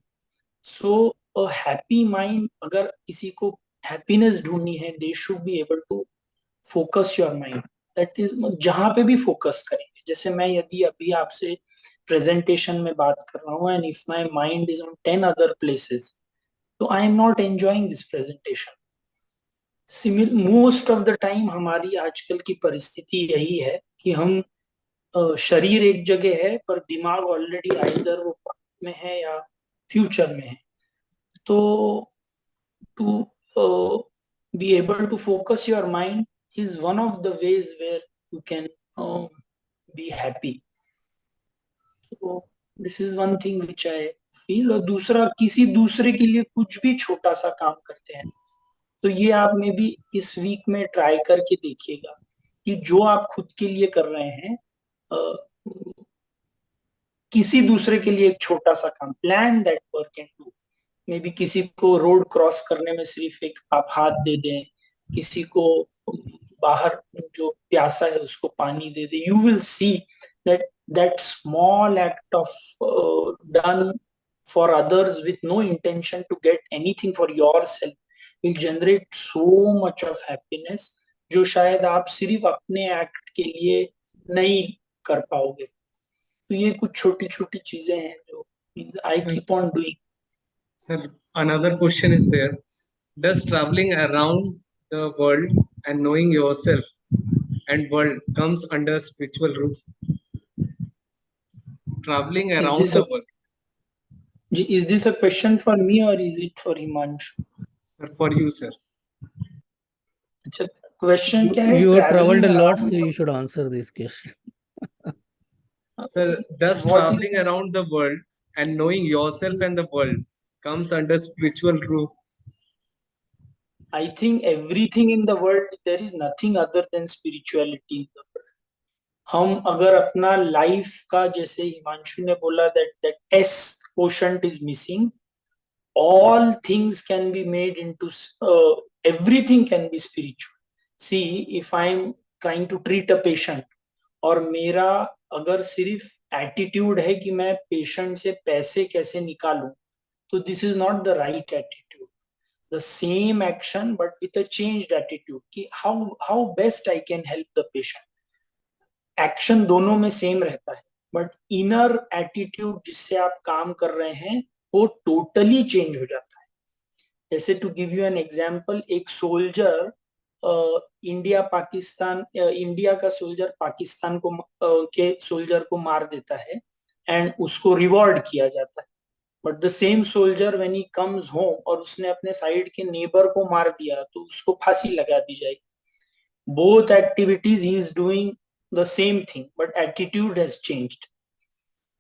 So a happy mind, अगर किसी को हैप्पीनेस ढूंढनी है, they should be able to focus your mind, that is जहां पे भी फोकस करेंगे। जैसे मैं यदि अभी आपसे प्रेजेंटेशन में बात कर रहा हूँ and if my mind is on 10 other places, तो I am not enjoying this presentation. Most of the time हमारी आजकल की परिस्थिति यही है कि हम शरीर एक जगह है पर दिमाग ऑलरेडी आइदर वो पास्ट में है या फ्यूचर में है। तो to be able to focus your mind is one of the ways where you can be happy. So this is one thing which I feel। और दूसरा, किसी दूसरे के लिए कुछ भी छोटा सा काम करते हैं, तो ये आप में भी इस वीक में ट्राई करके देखिएगा कि जो आप खुद के लिए कर रहे हैं, किसी दूसरे के लिए एक छोटा सा काम, plan that work and do. May be किसी को रोड क्रॉस करने में सिर्फ एक आप हाथ दे दें, किसी को बाहर जो प्यासा है उसको पानी दे दे, you will see that that small act of done for others with no intention to get anything for yourself will generate so much of happiness, जो शायद आप सिर्फ अपने एक्ट के लिए नहीं कर पाओगे. तो ये कुछ छोटी छोटी चीजें हैं जो I keep on doing. Sir, another question is there. Does traveling around the world and knowing yourself and world comes under spiritual roof? Traveling Is around this the a world. is this a question for me or is it for Himanshu? Sir, for you, sir. अच्छा, question क्या है? You have traveled travelling a lot, around so you should answer this question. Sir, does What is traveling around the world and knowing yourself and the world comes under spiritual roof? I think everything in the world, there is nothing other than spirituality in the world. हम अगर अपना life का, जैसे हिमांशु ने बोला that S quotient is missing, all things can be made into everything can be spiritual. See, if I'm trying to treat a patient और मेरा अगर सिर्फ एटीट्यूड है कि मैं पेशेंट से पैसे कैसे निकालूं, तो this is not the right attitude. The same action but with a changed attitude कि how best I can help the patient. Action दोनों में सेम रहता है, बट इनर एटीट्यूड जिससे आप काम कर रहे हैं वो टोटली चेंज हो जाता है. जैसे to give you an example, एक सोल्जर इंडिया का सोल्जर पाकिस्तान को के सोल्जर को मार देता है एंड उसको रिवॉर्ड किया जाता है. But the same soldier when he comes home और उसने अपने साइड के नेबर को मार दिया तो उसको फांसी लगा दी जाएगी. Both activities he is doing the same thing but attitude has changed.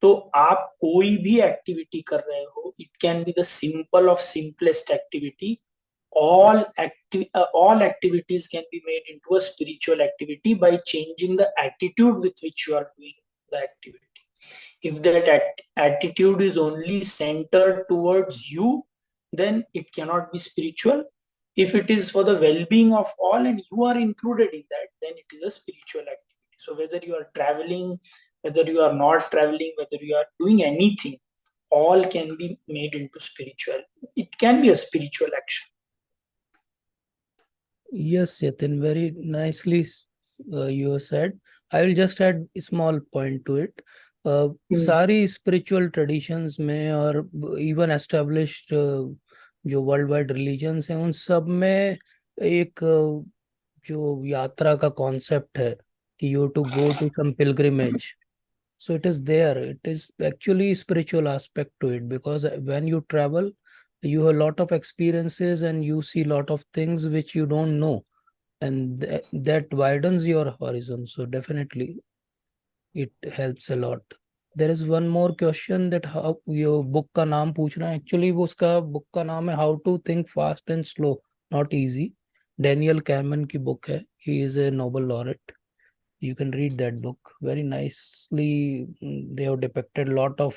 तो आप कोई भी एक्टिविटी कर रहे हो, it can be the simple of simplest activity. all activities can be made into a spiritual activity by changing the attitude with which you are doing the activity. If that attitude is only centered towards you, then it cannot be spiritual. If it is for the well-being of all and you are included in that, then it is a spiritual activity. So whether you are traveling, whether you are not traveling, whether you are doing anything, all can be made into spiritual. It can be a spiritual action. Yes, Yatin, very nicely you have said. I will just add a small point to it. सारी spiritual traditions में और even established जो world wide religions हैं उन सब में एक जो यात्रा का कॉन्सेप्ट है कि you to go to some pilgrimage. So it is there. It is actually spiritual aspect to it because when you travel, you have a lot of experiences and you see a lot of things which you don't know, and that widens your horizon. So definitely it helps a lot. There is one more question that how your book का नाम पूछना है. Actually वो उसका book का नाम है How to Think Fast and Slow, Not Easy. Daniel Kahneman की book है. He is a Nobel laureate. You can read that book very nicely. They have depicted a lot of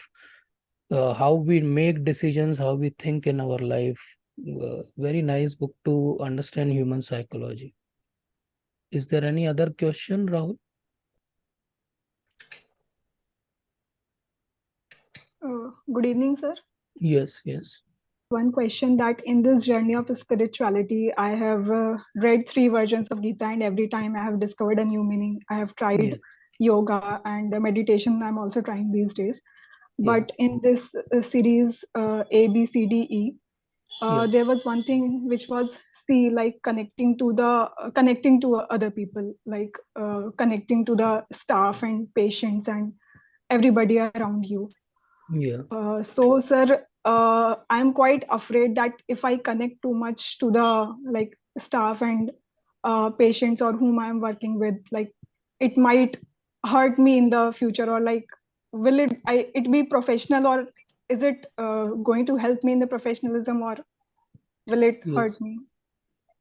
how we make decisions, how we think in our life. Very nice book to understand human psychology. Is there any other question, Rahul? Good evening, sir. Yes. One question that in this journey of spirituality, I have read 3 versions of Gita, and every time I have discovered a new meaning. I have tried yoga and meditation. I'm also trying these days. But in this series A, B, C, D, E, there was one thing which was C, like connecting to other people, like connecting to the staff and patients and everybody around you. So sir, I'm quite afraid that if I connect too much to the staff and patients or whom I'm working with, like it might hurt me in the future, or like will it be professional, or is it going to help me in the professionalism, or will it hurt me?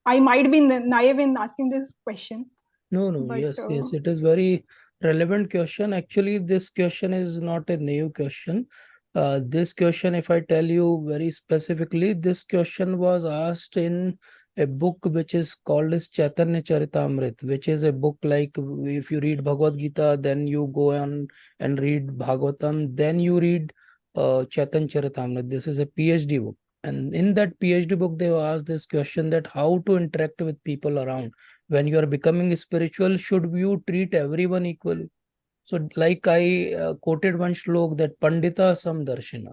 I might be naive in asking this question. No, but, yes, it is very relevant question. Actually, this question is not a new question. This question, if I tell you very specifically, this question was asked in a book which is called as Chaitanya Charitamrita, which is a book like if you read Bhagavad Gita, then you go on and read Bhagavatam, then you read Chaitanya Charitamrita. This is a PhD book. And in that PhD book, they asked this question that how to interact with people around. When you are becoming spiritual, should you treat everyone equally? So like I quoted one shlok that Pandita Samdarshina.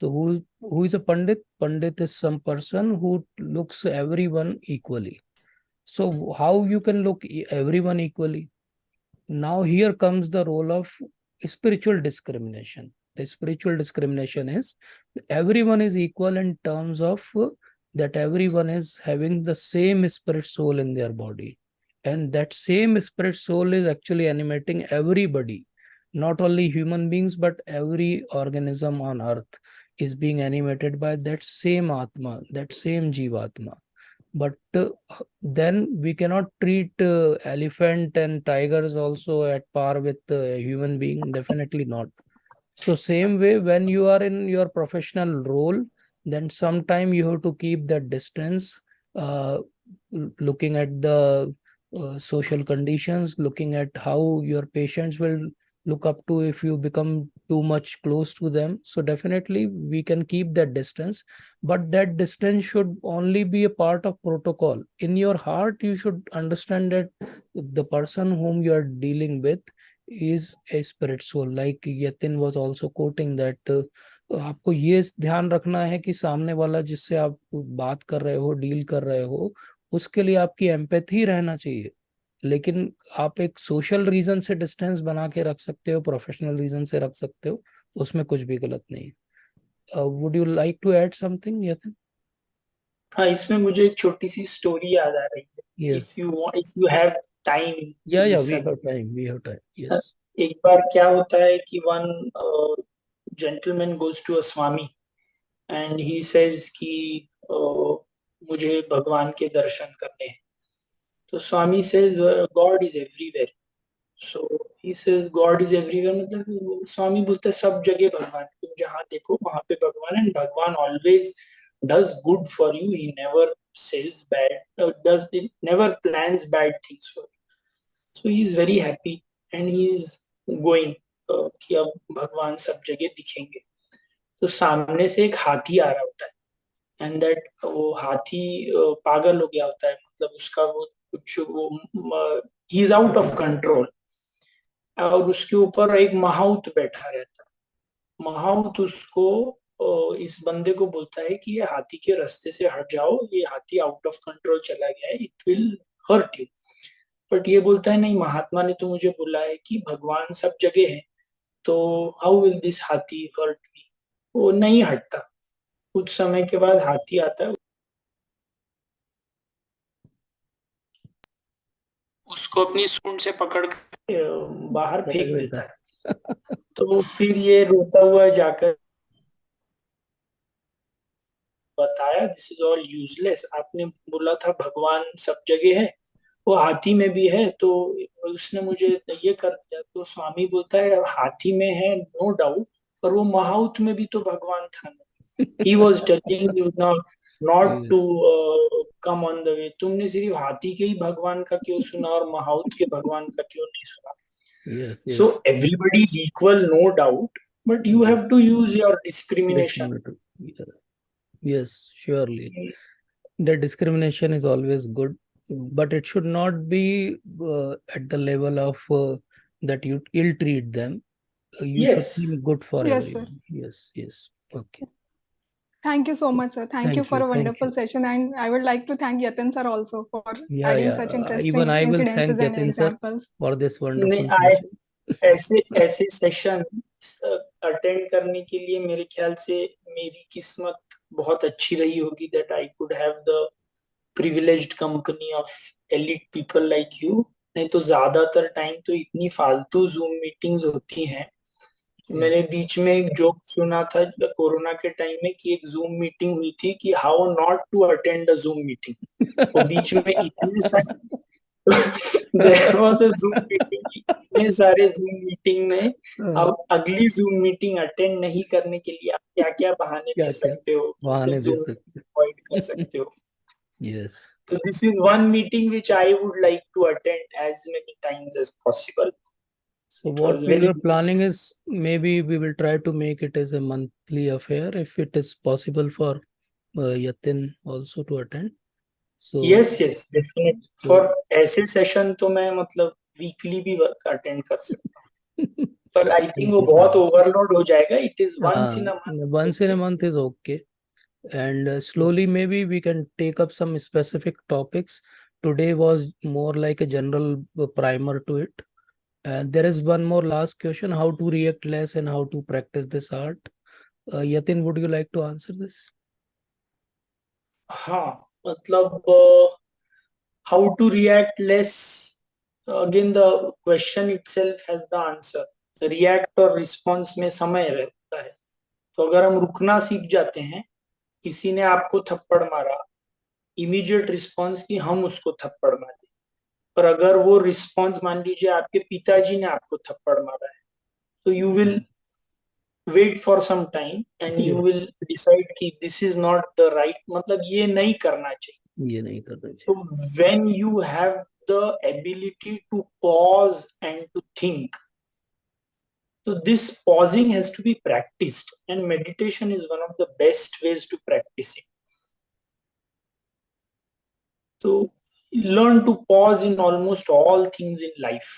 So who is a Pandit? Pandit is some person who looks everyone equally. So how you can look everyone equally? Now here comes the role of spiritual discrimination. The spiritual discrimination is everyone is equal in terms of that everyone is having the same spirit soul in their body. And that same spirit soul is actually animating everybody, not only human beings, but every organism on earth is being animated by that same Atma, that same Jivatma. But then we cannot treat elephant and tigers also at par with human being. Definitely not. So same way, when you are in your professional role, then sometime you have to keep that distance, looking at the social conditions, looking at how your patients will look up to if you become too much close to them. So definitely we can keep that distance, but that distance should only be a part of protocol. In your heart, you should understand that the person whom you are dealing with is a spirit soul. Like Yatin was also quoting that आपको ये ध्यान रखना है कि सामने वाला जिससे आप बात कर रहे हो, डील कर रहे हो, उसके लिए आपकी एम्पैथी रहना चाहिए. लेकिन आप एक सोशल रीजन से डिस्टेंस बना के रख सकते हो, प्रोफेशनल रीजन से रख सकते हो, उसमें कुछ भी गलत नहीं है. Would you like to add something Yatin? हाँ, इसमें मुझे एक छोटी सी स्टोरी याद आ रही है. Yes. if you have time to Yeah, we listen. have time. We have time. Yes. एक बार क्या होता है कि one gentleman goes to a swami and he says कि मुझे भगवान के दर्शन करने हैं. तो स्वामी says God is everywhere. So he says God is everywhere, मतलब स्वामी बोलते हैं सब जगह भगवान, तुम जहाँ देखो वहां पे भगवान है. भगवान always does good for you. He never says bad, never plans bad things for you. So he is very happy and he is going कि अब भगवान सब जगह दिखेंगे. तो सामने से एक हाथी आ रहा होता है एंड दैट वो हाथी पागल हो गया होता है, मतलब उसका वो कुछ वो he is out of control. और उसके ऊपर एक महाउत बैठा रहता है. महाउत उसको इस बंदे को बोलता है कि ये हाथी के रास्ते से हट जाओ, ये हाथी आउट ऑफ कंट्रोल चला गया है, it will hurt you. But ये बोलता है नहीं, महात्मा ने तो मुझे बोला है कि भगवान सब जगह है, तो हाउ विल दिस हाथी हर्ट मी. वो नहीं हटता. कुछ समय के बाद हाथी आता है, उसको अपनी सूंड से पकड़ के बाहर फेंक देता है. तो फिर ये रोता हुआ जाकर बताया दिस इज ऑल यूजलेस. आपने बोला था भगवान सब जगह है, वो हाथी में भी है, तो उसने मुझे ये कर दिया. तो स्वामी बोलता है हाथी में है नो डाउट, पर वो महाउत में भी तो भगवान था. He was telling you not to come on the way. तुमने सिर्फ हाथी के ही भगवान का क्यों सुना और महाउत के भगवान का क्यों नहीं सुना? Yes, yes. So everybody is equal, no doubt, but you have to use your discrimination. Yes, surely. The discrimination is always good, but it should not be at the level of that you ill-treat them. You Yes. should feel good for Yes, sir. everyone. Yes, yes. Okay. Thank you so much, sir. Thank you Thank for you, a thank wonderful you. session, and I would like to thank Yatin sir also for Yeah, adding yeah. such interesting Even I will thank incidences and Yatin sir examples. for this नहीं, wonderful I session. ऐसे session attend करने के लिए मेरे ख्याल से मेरी किस्मत बहुत अच्छी रही होगी, that I could have the privileged company of elite people like you. नहीं तो ज्यादातर टाइम तो इतनी फालतू जूम मीटिंग्स होती हैं. मैंने बीच में एक जोक सुना था कोरोना के टाइम में कि एक जूम मीटिंग हुई थी कि how not to attend a zoom meeting. वो बीच में इतने सारे there was a Zoom meeting, इतने सारे Zoom मीटिंग में अब अगली Zoom मीटिंग अटेंड नहीं करने के लिए आप क्या क्या बहाने दे सकते हो, बहाने दे Zoom सकते अवॉइड कर सकते हो. Yes. So this is one meeting which I would like to attend as many times as possible. So It what was we very were planning is maybe we will try to make it as a monthly affair if it is possible for Yatin also to attend. So yes definitely So- for ऐसे session तो मैं मतलब weekly भी attend कर सकता हूँ पर I think वो बहुत ओवरलोड हो जाएगा it is once in a month once in a month is okay. And slowly Yes. maybe we can take up some specific topics. Today was more like a general primer to it. And there is one more last question: how to react less and how to practice this art. Yatin, would you like to answer this? हाँ मतलब how to react less, again the question itself has the answer. React और response में समय रहता है तो अगर हम रुकना सीख जाते हैं किसी ने आपको थप्पड़ मारा इमीडिएट रिस्पॉन्स की हम उसको थप्पड़ मारे पर अगर वो रिस्पॉन्स मान लीजिए आपके पिताजी ने आपको थप्पड़ मारा है तो you will wait for some time and you Yes. Will decide कि this is not the right मतलब ये नहीं करना चाहिए ये नहीं करना so चाहिए. when you have the ability to pause and to think so this pausing has to be practiced and meditation is one of the best ways to practice it so learn to pause in almost all things in life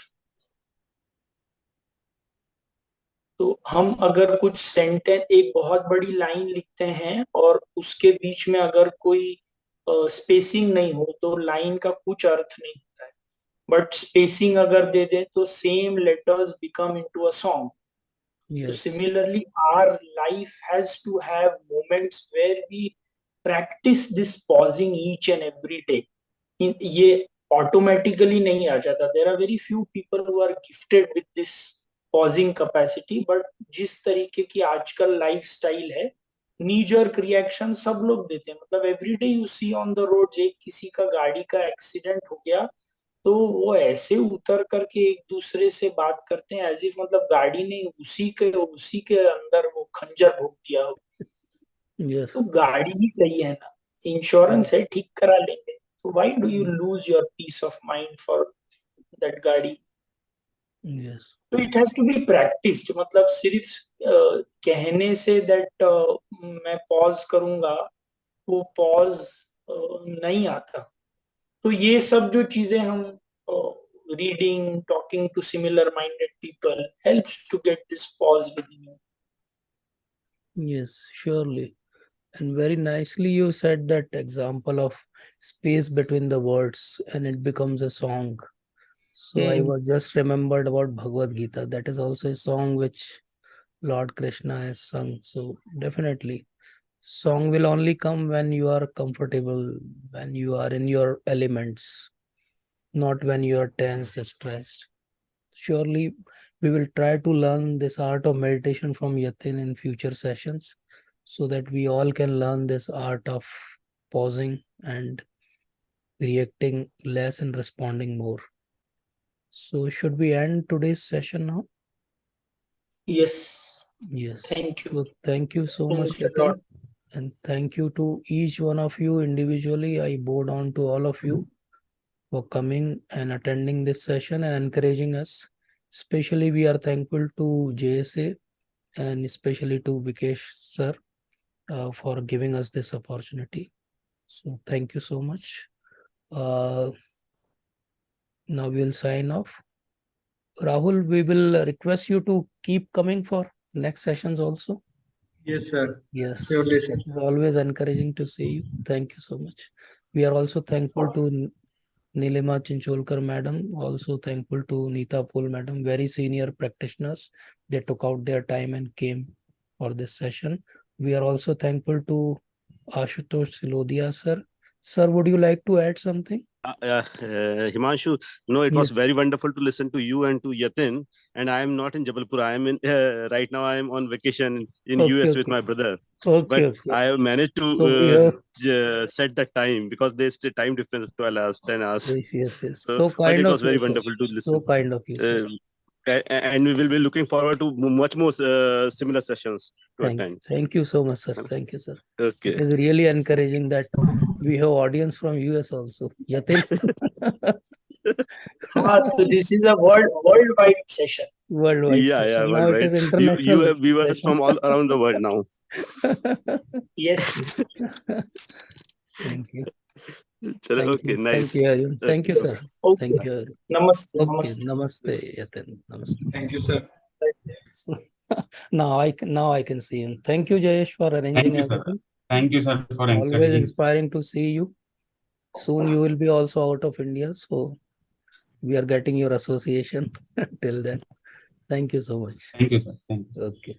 तो हम अगर कुछ sentence एक बहुत बड़ी line लिखते हैं और उसके बीच में अगर कोई स्पेसिंग नहीं हो तो लाइन का कुछ अर्थ नहीं होता है बट स्पेसिंग अगर दे दे तो same letters become into a song So Yes. similarly, our life has to have moments where we practice this pausing each and every day. ये automatically नहीं आ जाता. There are very few people who are gifted with this pausing capacity, but जिस तरीके की आजकल lifestyle है, knee jerk reaction सब लोग देते हैं. मतलब every day you see on the roads एक किसी का गाड़ी का एक्सीडेंट हो गया तो वो ऐसे उतर करके एक दूसरे से बात करते हैं एज इफ मतलब गाड़ी ने उसी के अंदर वो खंजर भोग दिया हो Yes. तो गाड़ी ही सही है ना इंश्योरेंस है ठीक करा लेंगे तो why do you lose your peace of mind for that गाड़ी Yes. तो it has to be practised मतलब सिर्फ कहने से दैट मैं पॉज करूंगा वो पॉज नहीं आता तो ये सब जो चीजें हम reading, talking to similar-minded people helps to get this pause within you. Yes, surely. And very nicely you said that example of space between the words and it becomes a song. So I was just remembered about Bhagavad Gita. That is also a song which Lord Krishna has sung. So definitely, song will only come when you are comfortable, when you are in your elements, not when you are tense, stressed. Surely, we will try to learn this art of meditation from Yatin in future sessions so that we all can learn this art of pausing and reacting less and responding more. So, should we end today's session now? Yes. Yes. Thank you. So, thank you so much, Thanks a lot. Yatin. And thank you to each one of you individually. I bow down to all of you for coming and attending this session and encouraging us. Especially, we are thankful to JSA and especially to Vikesh sir for giving us this opportunity. So, thank you so much. Now we will sign off. Rahul, we will request you to keep coming for next sessions also. Yes, sir. Yes, Surely, sir. it's always encouraging to see you. Thank you so much. We are also thankful to Nilima Chincholkar madam, also thankful to Neeta Pool madam, very senior practitioners. They took out their time and came for this session. We are also thankful to Ashutosh Silodia sir. Sir, would you like to add something? Himanshu, it was Yes. very wonderful to listen to you and to Yatin. And I am not in Jabalpur. I am in right now. I am on vacation in Okay, US with okay. my brother. Okay, But okay. I have managed to So we have set the time because there's the time difference of 12 hours, 10 hours. yes. So, but kind it of was very you, sir. wonderful to So listen. kind of you, sir. And we will be looking forward to much more similar sessions to attend. Thank you so much, sir. Thank you, sir. Okay. It is really encouraging that We have audience from US also. Yatin. So this is a worldwide session. Worldwide Yeah, session. Now it worldwide. is You international have viewers session. from all around the world now. Yes. Thank you. Chalo, Thank okay, you. nice. Thank you, Arjun. Thank you, sir. Yes. Okay. Thank you. Arjun. Namaste. Okay. Namaste. Namaste, Yatin. Namaste. Thank you, sir. Now I can see him. Thank you, Jayesh, for Thank arranging you, sir. everything. Thank you, sir, for Always encouraging. inspiring to see you. Soon you will be also out of India, so we are getting your association. Till then, thank you so much. Thank you, sir. Thank you. Okay.